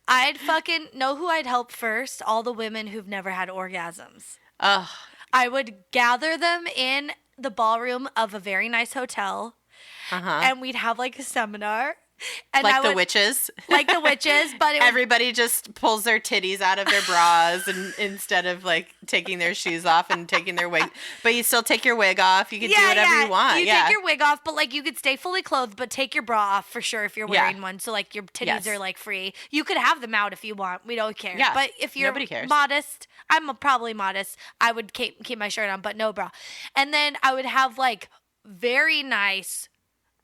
I'd fucking know who I'd help first. All the women who've never had orgasms. Ugh. I would gather them in the ballroom of a very nice hotel, and we'd have like a seminar. And like the witches. Like the witches, but everybody just pulls their titties out of their bras and instead of like taking their shoes off and taking their wig. But you still take your wig off. You can do whatever you want. You take your wig off, but like you could stay fully clothed, but take your bra off for sure if you're wearing one. So like your titties are like free. You could have them out if you want. We don't care. Yeah. But if you're modest, I'm probably modest. I would keep my shirt on, but no bra. And then I would have like very nice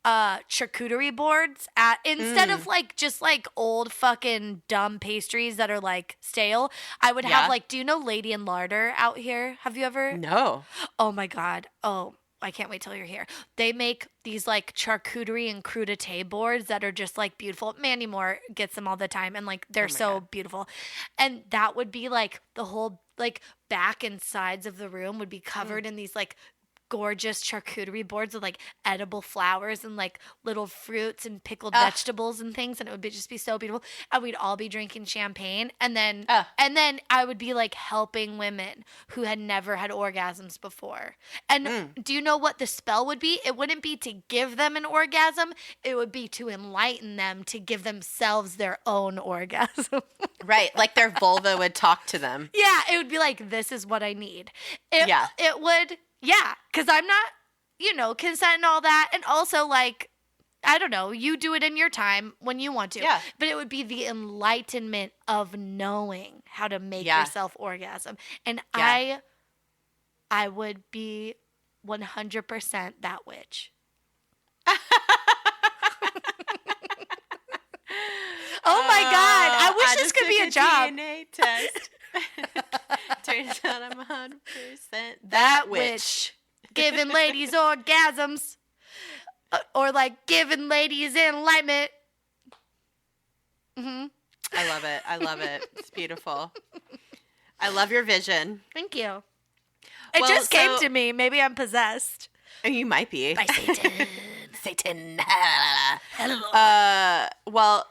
charcuterie boards instead of like just like old fucking dumb pastries that are like stale. I would have like, do you know Lady and Larder out here? Have you ever? No. Oh my God. Oh, I can't wait till you're here. They make these like charcuterie and crudité boards that are just like beautiful. Mandy Moore gets them all the time, and like they're so beautiful. And that would be like the whole like back and sides of the room would be covered in these like gorgeous charcuterie boards with like edible flowers and like little fruits and pickled vegetables and things, and it would just be so beautiful. And we'd all be drinking champagne, and then I would be like helping women who had never had orgasms before. And do you know what the spell would be? It wouldn't be to give them an orgasm. It would be to enlighten them to give themselves their own orgasm. Right, like their vulva would talk to them. Yeah, it would be like, this is what I need. It would. Yeah, because I'm not, consent and all that. And also, like, I don't know, you do it in your time when you want to. Yeah. But it would be the enlightenment of knowing how to make yourself orgasm. And I would be 100% that witch. Oh, my God. I wish this could be a job. DNA test. Turns out I'm 100% that witch. Giving ladies orgasms. Or like giving ladies enlightenment. I love it. I love it. It's beautiful. I love your vision. Thank you. It just came to me. Maybe I'm possessed. You might be. By Satan. Satan. Well,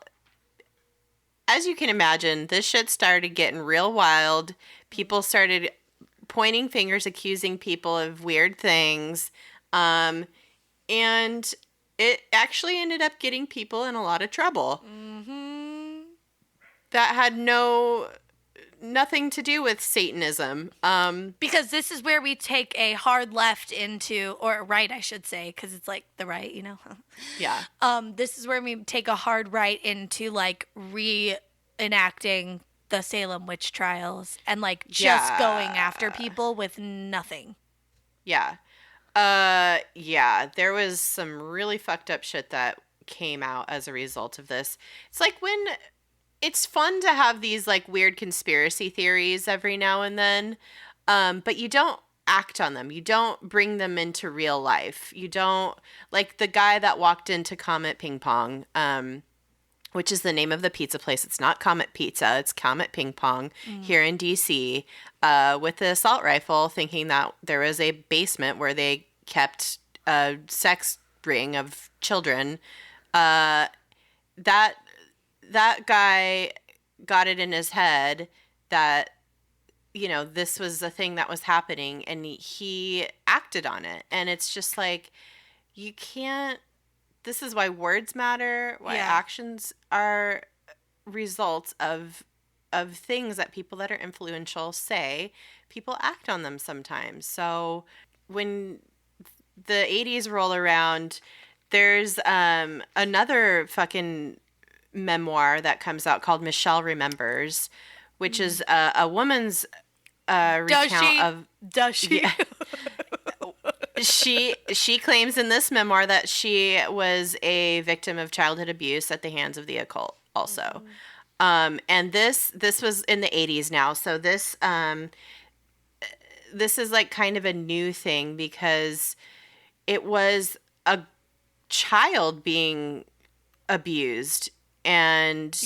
as you can imagine, this shit started getting real wild. People started pointing fingers, accusing people of weird things. And it actually ended up getting people in a lot of trouble. Mm-hmm. That had nothing to do with Satanism. Because this is where we take a hard left into, or right, I should say, because it's like the right, Yeah. This is where we take a hard right into like reenacting the Salem Witch Trials and like just going after people with nothing. Yeah. There was some really fucked up shit that came out as a result of this. It's like when it's fun to have these like weird conspiracy theories every now and then, but you don't act on them. You don't bring them into real life. You don't, like the guy that walked into Comet Ping Pong, which is the name of the pizza place. It's not Comet Pizza. It's Comet Ping Pong here in D.C. With the assault rifle, thinking that there was a basement where they kept a sex ring of children. That guy got it in his head that, this was a thing that was happening, and he acted on it. And it's just like, you can't. This is why words matter, why actions are results of things that people that are influential say. People act on them sometimes. So when the 80s roll around, there's another fucking memoir that comes out called Michelle Remembers, which is a woman's recount of... Does she? Yeah. she claims in this memoir that she was a victim of childhood abuse at the hands of the occult also. And this was in the 80s now. So this is like kind of a new thing because it was a child being abused, and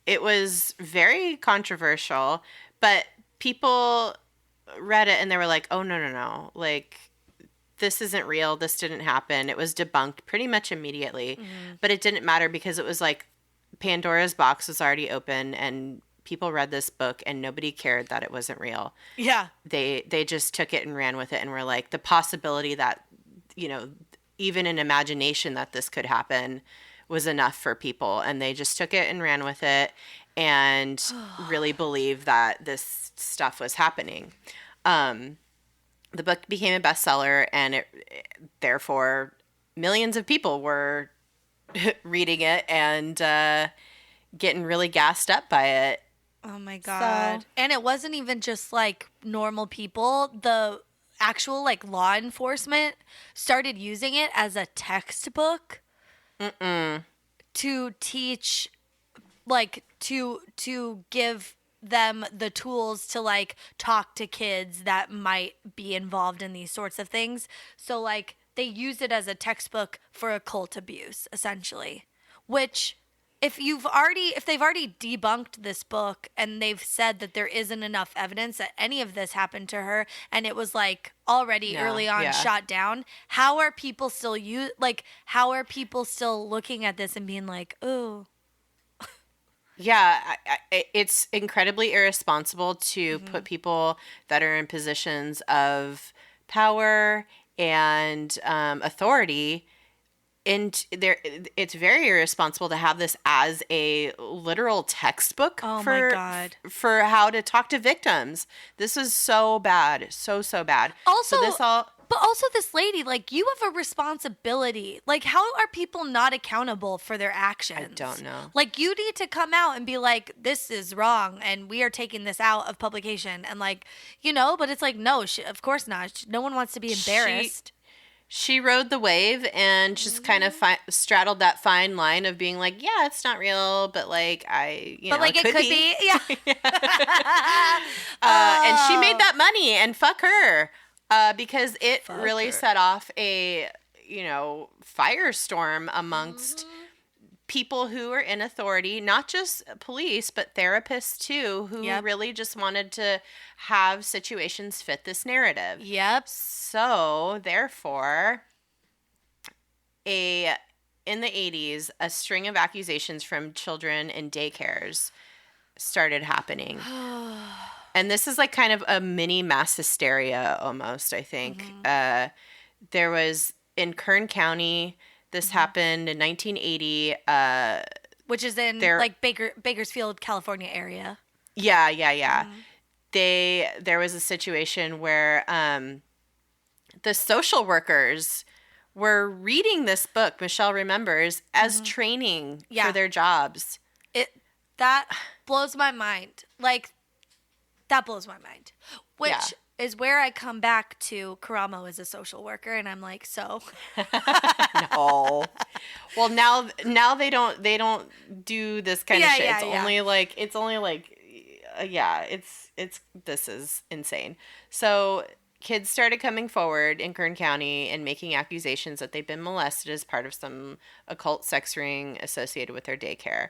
it was very controversial, but people read it and they were like, oh, no, like, this isn't real, this didn't happen. It was debunked pretty much immediately, but it didn't matter because it was like Pandora's box was already open, and people read this book and nobody cared that it wasn't real. Yeah. They just took it and ran with it and were like, the possibility that, you know, even in imagination that this could happen was enough for people, and they just took it and ran with it and really believed that this stuff was happening. The book became a bestseller, and therefore millions of people were reading it and getting really gassed up by it. Oh my God. So, and it wasn't even just like normal people. The actual like law enforcement started using it as a textbook to teach, like to give them the tools to like talk to kids that might be involved in these sorts of things. So like they use it as a textbook for occult abuse, essentially, which if they've already debunked this book and they've said that there isn't enough evidence that any of this happened to her, and it was like already early on shot down, how are people still looking at this and being like, oh, yeah, it's incredibly irresponsible to put people that are in positions of power and authority into there. It's very irresponsible to have this as a literal textbook my God. For how to talk to victims. This is so bad, so bad. Also, but also this lady, like, you have a responsibility. Like, how are people not accountable for their actions? I don't know. Like, you need to come out and be like, this is wrong, and we are taking this out of publication. And, like, you know, but it's like, no, of course not. No one wants to be embarrassed. She rode the wave and just kind of straddled that fine line of being like, yeah, it's not real, but like, it could be. Yeah. And she made that money, and fuck her. Because it really set off a, firestorm amongst people who are in authority, not just police, but therapists too, who really just wanted to have situations fit this narrative. Yep. So, therefore, in the 80s, a string of accusations from children in daycares started happening. And this is like kind of a mini mass hysteria almost, I think. There was in Kern County, this happened in 1980. Which is in like Bakersfield, California area. Yeah. There was a situation where the social workers were reading this book, Michelle remembers, as training for their jobs. That blows my mind. Like, that blows my mind. Which is where I come back to Karamo as a social worker, and I'm like, so. No. Well, now they don't do this kind of shit. It's only like this is insane. So kids started coming forward in Kern County and making accusations that they've been molested as part of some occult sex ring associated with their daycare.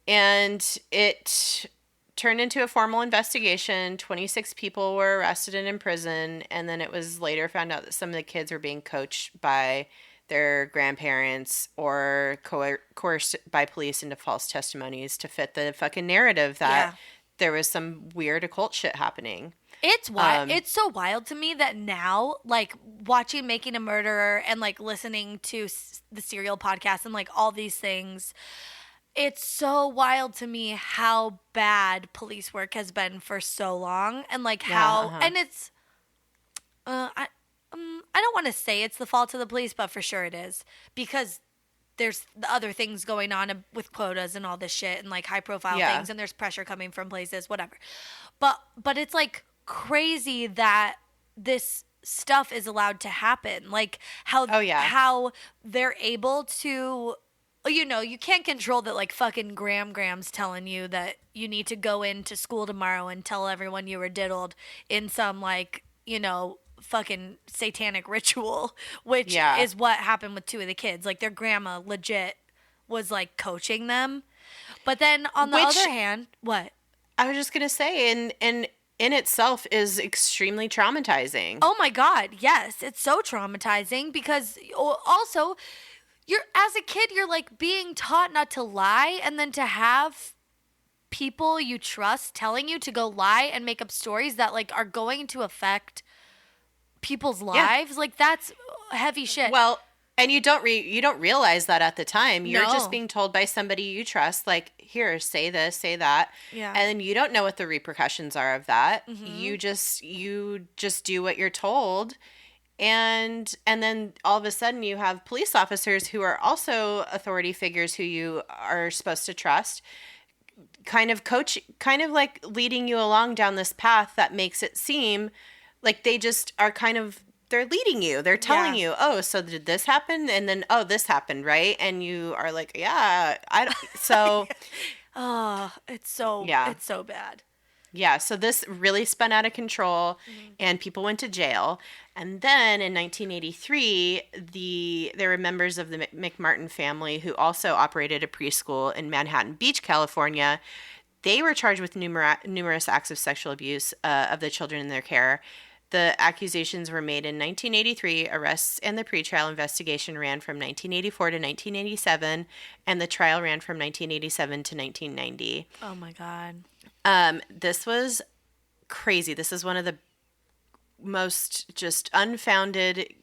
And it turned into a formal investigation. 26 people were arrested and in prison. And then it was later found out that some of the kids were being coached by their grandparents or coerced by police into false testimonies to fit the fucking narrative that there was some weird occult shit happening. It's wild. It's so wild to me that now, like, watching Making a Murderer and, like, listening to the Serial podcast and, like, all these things, it's so wild to me how bad police work has been for so long, and like how, and it's, I don't want to say it's the fault of the police, but for sure it is, because there's the other things going on with quotas and all this shit and like high profile things, and there's pressure coming from places, whatever. But it's like crazy that this stuff is allowed to happen. Like how they're able to, you can't control that, like fucking Graham's telling you that you need to go into school tomorrow and tell everyone you were diddled in some like, fucking satanic ritual, which is what happened with two of the kids. Like their grandma legit was like coaching them. But then on the other hand, what? I was just going to say, and in itself is extremely traumatizing. Oh my God, yes. It's so traumatizing because also as a kid, you're like being taught not to lie, and then to have people you trust telling you to go lie and make up stories that like are going to affect people's lives. Like that's heavy shit. Well, and you don't realize that at the time. You're just being told by somebody you trust, like, here, say this, say that. Yeah. And you don't know what the repercussions are of that. Mm-hmm. You just do what you're told. And then all of a sudden you have police officers who are also authority figures who you are supposed to trust, kind of like leading you along down this path that makes it seem like they just are they're leading you. They're telling you, oh, so did this happen? And then, oh, this happened, right? And you are like, yeah, so. Oh, it's so bad. Yeah, so this really spun out of control, and people went to jail. And then in 1983, there were members of the McMartin family who also operated a preschool in Manhattan Beach, California. They were charged with numerous acts of sexual abuse of the children in their care. The accusations were made in 1983. Arrests and the pretrial investigation ran from 1984 to 1987, and the trial ran from 1987 to 1990. Oh my God. This was crazy. This is one of the most just unfounded,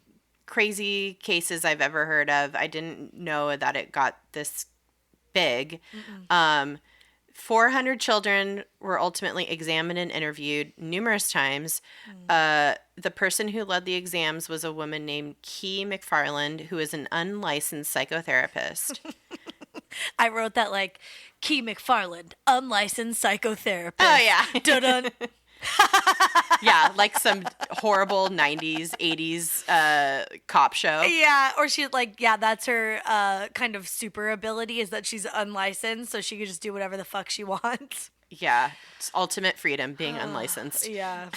crazy cases I've ever heard of. I didn't know that it got this big. 400 children were ultimately examined and interviewed numerous times. The person who led the exams was a woman named Kee McFarland, who is an unlicensed psychotherapist. I wrote that like, Kee McFarland, unlicensed psychotherapist. Oh, yeah. Dun-dun. Yeah, like some horrible 90s, 80s cop show. Yeah, or she that's her kind of super ability is that she's unlicensed, so she can just do whatever the fuck she wants. Yeah, it's ultimate freedom being unlicensed. Yeah.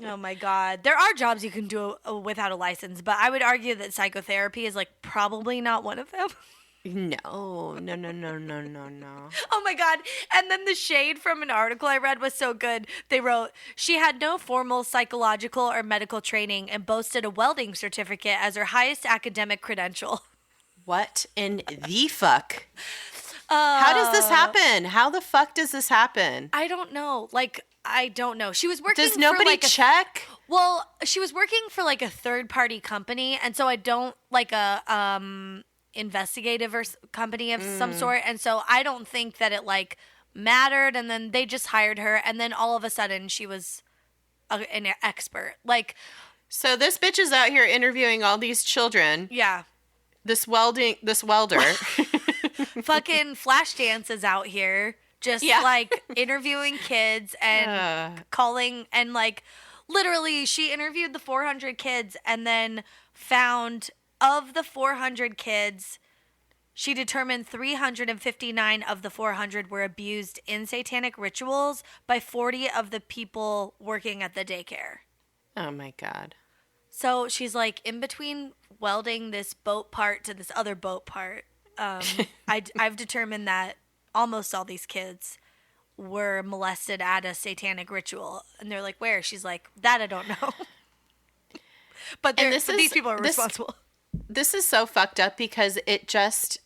Oh my God. There are jobs you can do without a license, but I would argue that psychotherapy is like probably not one of them. No. Oh my God. And then the shade from an article I read was so good. They wrote, she had no formal psychological or medical training and boasted a welding certificate as her highest academic credential. What in the fuck? How does this happen? How the fuck does this happen? I don't know. I don't know. She was working Does nobody check? Well, she was working for like a third-party company, and so I don't like a investigative or company of some sort, and so I don't think that it like mattered, and then they just hired her, and then all of a sudden she was an expert. Like, so this bitch is out here interviewing all these children. Yeah. This welder. Fucking Flashdance is out here just like interviewing kids and calling, and like literally she interviewed the 400 kids and then found, of the 400 kids, she determined 359 of the 400 were abused in satanic rituals by 40 of the people working at the daycare. Oh my God. So she's like in between welding this boat part to this other boat part. I've determined that almost all these kids were molested at a satanic ritual. And they're like, where? She's like, that I don't know. But these people are responsible. This is so fucked up because it just,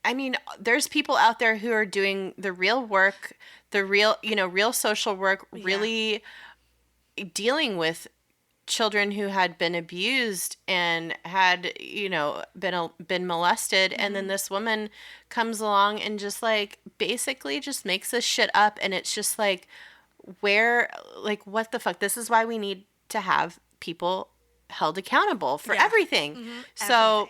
I mean, there's people out there who are doing the real work, real social work, really dealing with children who had been abused and had, been molested. Mm-hmm. And then this woman comes along and just like, basically just makes this shit up. And it's just like, what the fuck? This is why we need to have people held accountable for everything. Mm-hmm. So,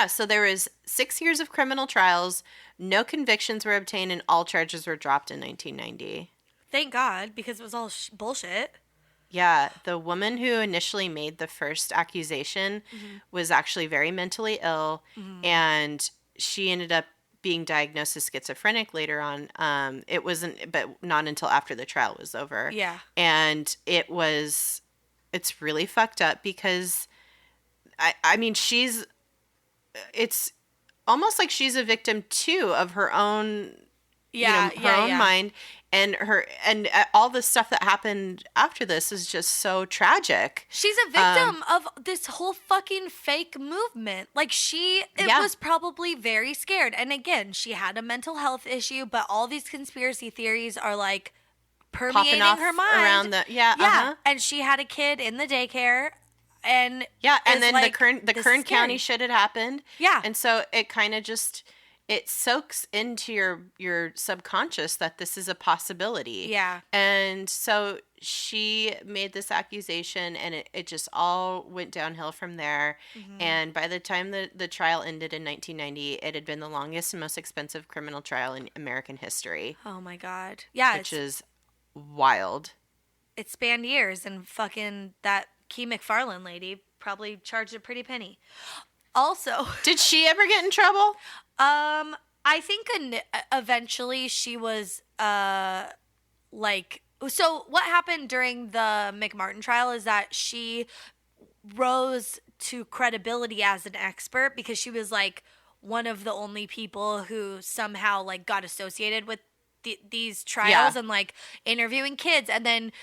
so there was 6 years of criminal trials, no convictions were obtained, and all charges were dropped in 1990. Thank God, because it was all bullshit. Yeah, the woman who initially made the first accusation was actually very mentally ill, and she ended up being diagnosed as schizophrenic later on. It wasn't, but not until after the trial was over. Yeah. And it's really fucked up because, I mean, it's almost like she's a victim too of her own, her own mind. And all the stuff that happened after this is just so tragic. She's a victim of this whole fucking fake movement. Like was probably very scared. And again, she had a mental health issue, but all these conspiracy theories are like permeating her mind. Around And she had a kid in the daycare. And and then like, the Kern County shit had happened. Yeah. And so it kind of just... it soaks into your subconscious that this is a possibility. Yeah. And so she made this accusation, and it just all went downhill from there. And by the time the trial ended in 1990, it had been the longest and most expensive criminal trial in American history. Oh, my God. Yeah. Which is wild. It spanned years, and fucking that Key McFarland lady probably charged a pretty penny. Also... did she ever get in trouble? I think eventually she was, like... So what happened during the McMartin trial is that she rose to credibility as an expert because she was, like, one of the only people who somehow, like, got associated with these trials and, like, interviewing kids. And then,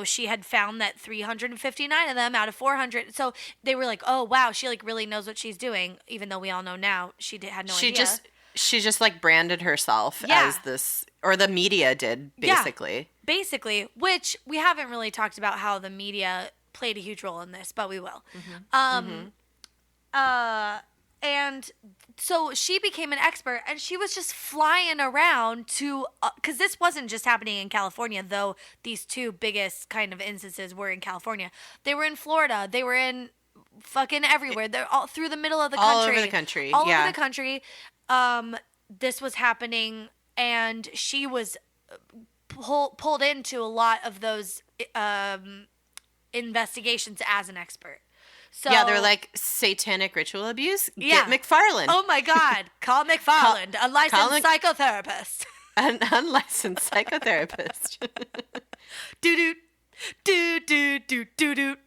she had found that 359 of them out of 400. So they were like, oh, wow, she, like, really knows what she's doing, even though we all know now she had no idea. She just, like, branded herself as this, or the media did, basically. Yeah, basically, which we haven't really talked about how the media played a huge role in this, but we will. And so she became an expert, and she was just flying around to, because this wasn't just happening in California, though these two biggest kind of instances were in California. They were in Florida. They were in fucking everywhere. They're all through the middle of the country. All over the country. All over the country. This was happening, and she was pulled into a lot of those investigations as an expert. So, yeah, they're like satanic ritual abuse. Get McFarland. Oh my God. Call McFarland, a licensed psychotherapist. An unlicensed psychotherapist. Do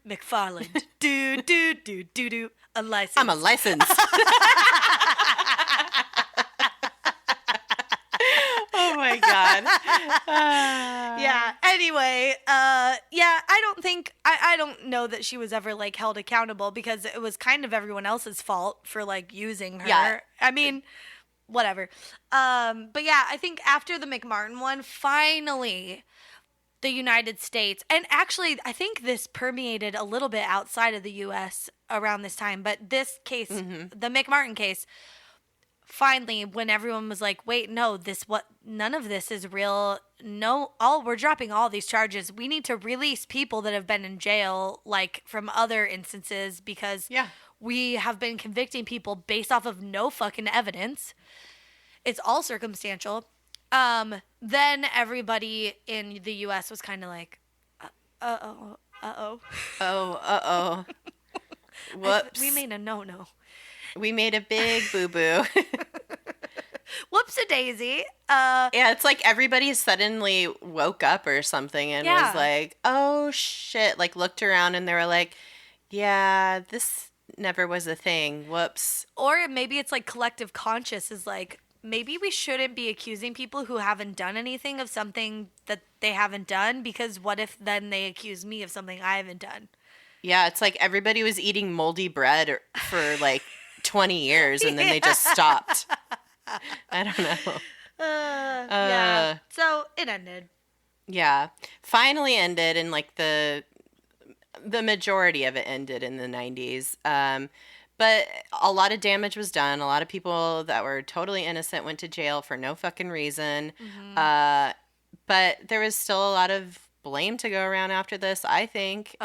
McFarland. Do unlicensed. I'm a licensed. Oh my God. Yeah. Anyway, I don't know that she was ever like held accountable because it was kind of everyone else's fault for like using her. Yeah. I mean, whatever. But yeah, I think after the McMartin one, finally the United States, and actually I think this permeated a little bit outside of the US around this time, but this case, the McMartin case, finally, when everyone was like, wait, no, none of this is real. No, we're dropping all these charges. We need to release people that have been in jail, like from other instances, because we have been convicting people based off of no fucking evidence. It's all circumstantial. Then everybody in the U.S. was kind of like, uh-oh. Whoops. We made a no-no. We made a big boo-boo. Whoops-a-daisy. Yeah, it's like everybody suddenly woke up or something and was like, oh, shit. Like, looked around and they were like, yeah, this never was a thing. Whoops. Or maybe it's like collective conscious is like, maybe we shouldn't be accusing people who haven't done anything of something that they haven't done, because what if then they accuse me of something I haven't done? Yeah, it's like everybody was eating moldy bread for like 20 years and then they just stopped. I don't know. Yeah. So it ended. Yeah. Finally ended, and like the majority of it ended in the 90s. But a lot of damage was done. A lot of people that were totally innocent went to jail for no fucking reason. But there was still a lot of blame to go around after this, I think.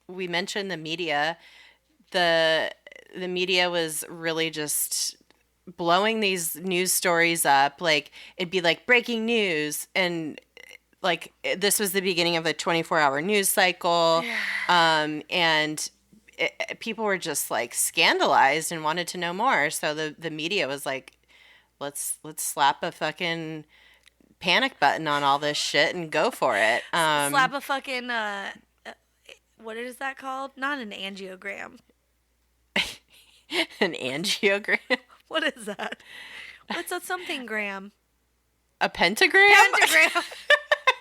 We mentioned the media. The media was really just blowing these news stories up. Like, it'd be like breaking news, and like this was the beginning of a 24-hour news cycle. And people were just like scandalized and wanted to know more. So the media was like, let's slap a fucking panic button on all this shit and go for it. Slap a fucking what is that called? Not an angiogram. An angiogram? What is that? What's a something gram? A pentagram? Pentagram.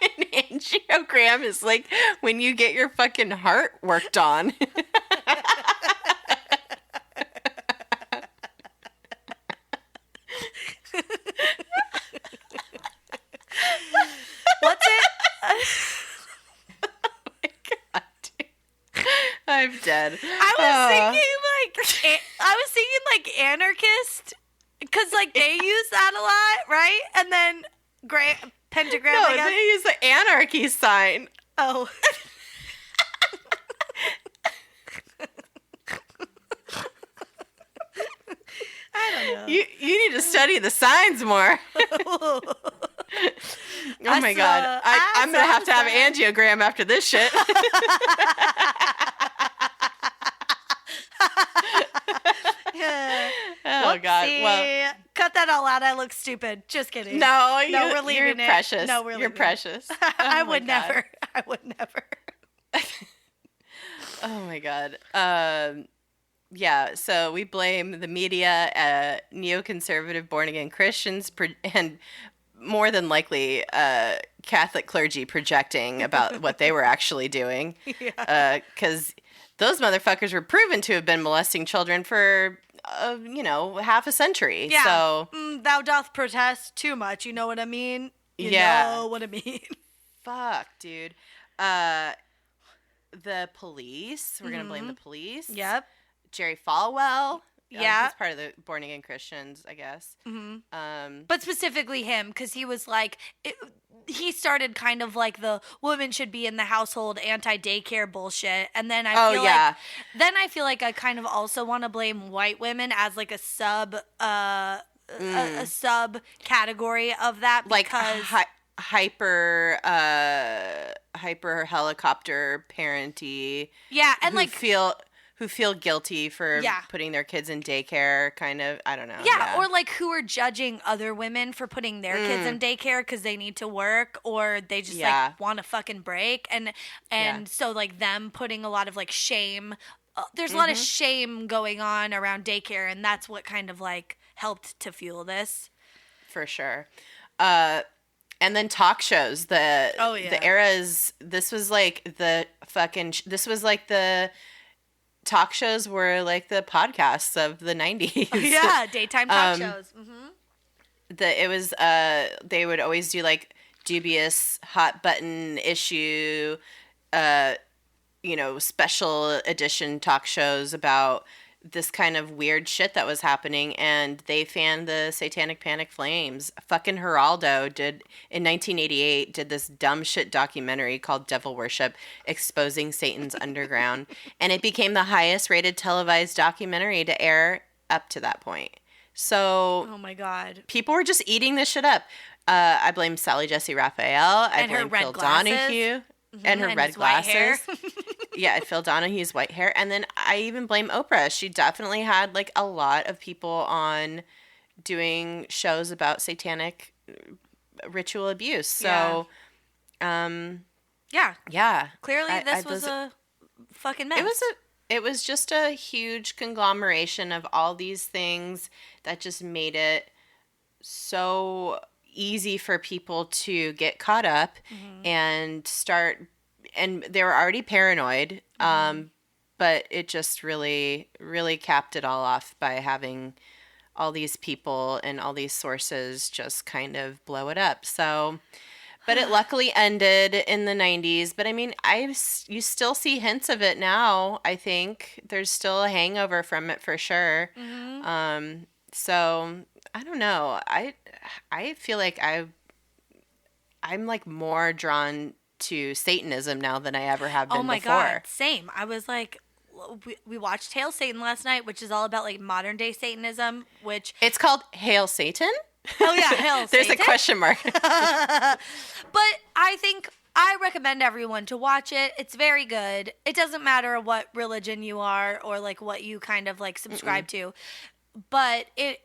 An angiogram is like when you get your fucking heart worked on. What's it? Oh my God, dude. I'm dead. I was thinking like anarchist, because like they use that a lot, right? And then pentagram. No, they use the anarchy sign. Oh. I don't know. You need to study the signs more. Oh my God. I'm going to have an angiogram after this shit. Yeah. Oh, God. Well, cut that all out. I look stupid. Just kidding. No, we're leaving you're precious. No, we're leaving You're precious. I would never. Oh my God. Yeah, so we blame the media, neoconservative born-again Christians, and more than likely Catholic clergy projecting about what they were actually doing. Because those motherfuckers were proven to have been molesting children for, half a century. Yeah. So, thou doth protest too much. You know what I mean? You know what I mean? Fuck, dude. The police. We're going to blame the police. Yep. Jerry Falwell. Yeah. He's part of the Born Again Christians, I guess. Mm-hmm. But specifically him, because he was like, he started kind of like the woman should be in the household anti-daycare bullshit. And then I feel like I kind of also want to blame white women as like a sub category of that. Because like hyper helicopter parenty. Yeah. And who feel guilty for putting their kids in daycare, kind of, I don't know. Yeah, or like who are judging other women for putting their kids in daycare because they need to work or they just like want to fucking break. And so like them putting a lot of like shame. There's a lot of shame going on around daycare, and that's what kind of like helped to fuel this. For sure. And then talk shows. The eras, this was like the talk shows were like the podcasts of the 90s. Yeah, daytime talk shows. They would always do like dubious hot button issue, special edition talk shows about this kind of weird shit that was happening, and they fanned the Satanic Panic flames. Fucking Geraldo in 1988 did this dumb shit documentary called Devil Worship, exposing Satan's underground, and it became the highest rated televised documentary to air up to that point. So, oh my God, people were just eating this shit up. I blame Sally Jesse Raphael. I blame Phil Donahue. And her red glasses. Yeah, Phil Donahue's white hair. And then I even blame Oprah. She definitely had like a lot of people on doing shows about satanic ritual abuse. So, yeah. Clearly this was a fucking mess. It was just a huge conglomeration of all these things that just made it so easy for people to get caught up and they were already paranoid, but it just really, really capped it all off by having all these people and all these sources just kind of blow it up. So, but it luckily ended in the 90s. But I mean, you still see hints of it now. I think there's still a hangover from it for sure. So I don't know. I feel like I'm like more drawn to Satanism now than I ever have been before. Oh my God, same. I was like, we watched Hail Satan last night, which is all about like modern day Satanism, which... It's called Hail Satan? Oh yeah, hail There's Satan. a question mark. But I think I recommend everyone to watch it. It's very good. It doesn't matter what religion you are or like what you kind of like subscribe to. But it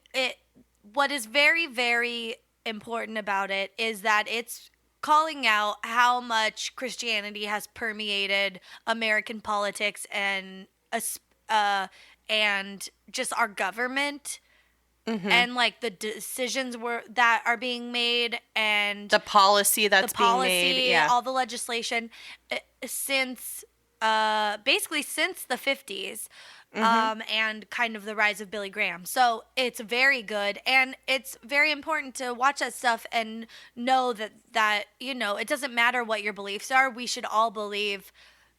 what is very, very important about it is that it's calling out how much Christianity has permeated American politics and just our government. And like the decisions that are being made and the policy that's being made, all the legislation since basically since the 50s. And kind of the rise of Billy Graham. So it's very good, and it's very important to watch that stuff and know that you know, it doesn't matter what your beliefs are. We should all believe,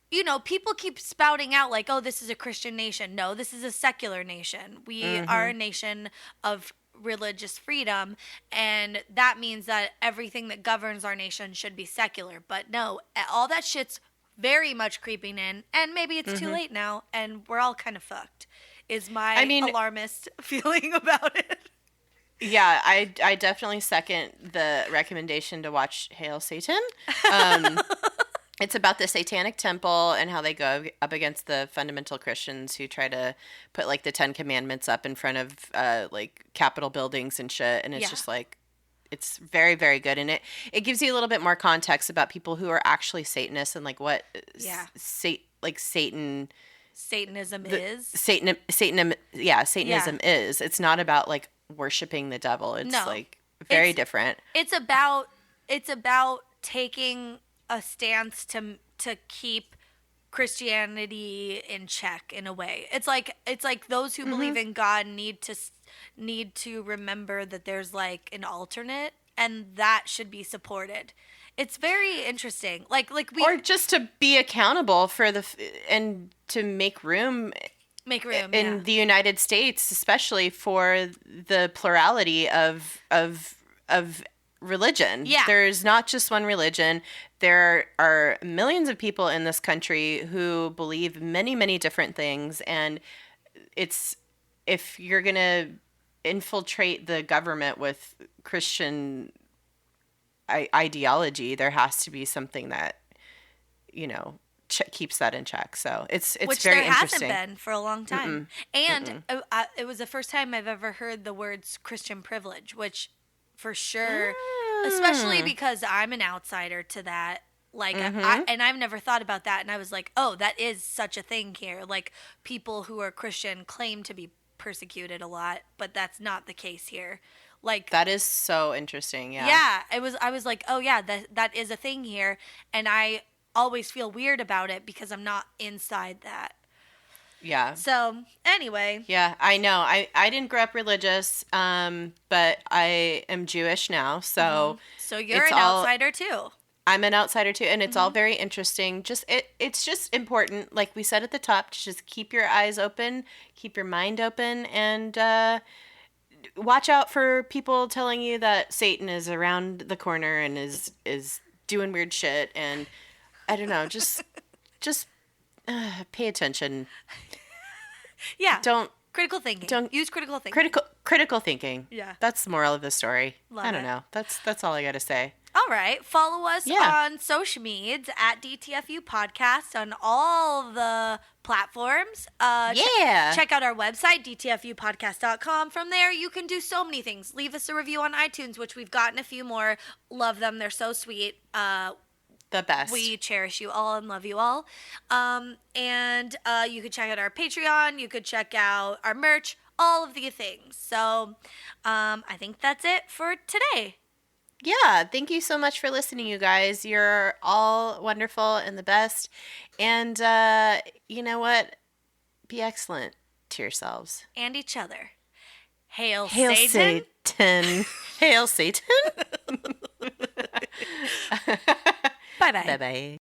you know, people keep spouting out like, oh, this is a Christian nation. No, this is a secular nation. We are a nation of religious freedom, and that means that everything that governs our nation should be secular. But no, all that shit's very much creeping in, and maybe it's too late now, and we're all kind of fucked, is my alarmist feeling about it. Yeah, I definitely second the recommendation to watch Hail Satan. It's about the Satanic Temple and how they go up against the fundamental Christians who try to put like the 10 Commandments up in front of like Capitol buildings and shit, and it's just like, it's very, very good. And it gives you a little bit more context about people who are actually Satanists and like what Satanism is. Satanism is. It's not about like worshiping the devil. It's like very different. It's about taking a stance to keep Christianity in check in a way. It's like those who believe in God need to remember that there's like an alternate, and that should be supported. It's very interesting. Or just to be accountable for and to make room in the United States, especially for the plurality of religion. Yeah. There's not just one religion. There are millions of people in this country who believe many, many different things, and if you're going to infiltrate the government with Christian ideology, there has to be something that, you know, keeps that in check. So it's which very there interesting. hasn't been for a long time. And it was the first time I've ever heard the words Christian privilege, which for sure, especially because I'm an outsider to that. Like, I've never thought about that. And I was like, oh, that is such a thing here. Like, people who are Christian claim to be persecuted a lot, but that's not the case here. Like, that is so interesting. I was like, oh yeah, that is a thing here, and I always feel weird about it because I'm not inside that. Yeah. So anyway. Yeah, I know. I didn't grow up religious, but I am Jewish now, so so you're an outsider too. I'm an outsider too, and it's all very interesting. It's just important, like we said at the top, to just keep your eyes open, keep your mind open, and watch out for people telling you that Satan is around the corner and is doing weird shit. And I don't know, just pay attention. Yeah. Don't critical thinking. Don't use critical thinking. Critical thinking. Yeah. That's the moral of the story. I don't know. That's all I got to say. All right. Follow us on social medias at DTFU Podcast on all the platforms. Check out our website, dtfupodcast.com. From there, you can do so many things. Leave us a review on iTunes, which we've gotten a few more. Love them. They're so sweet. The best. We cherish you all and love you all. And you could check out our Patreon. You could check out our merch, all of the things. So I think that's it for today. Yeah, thank you so much for listening, you guys. You're all wonderful and the best. And you know what? Be excellent to yourselves. And each other. Hail Satan. Hail Satan. Bye-bye. Bye-bye.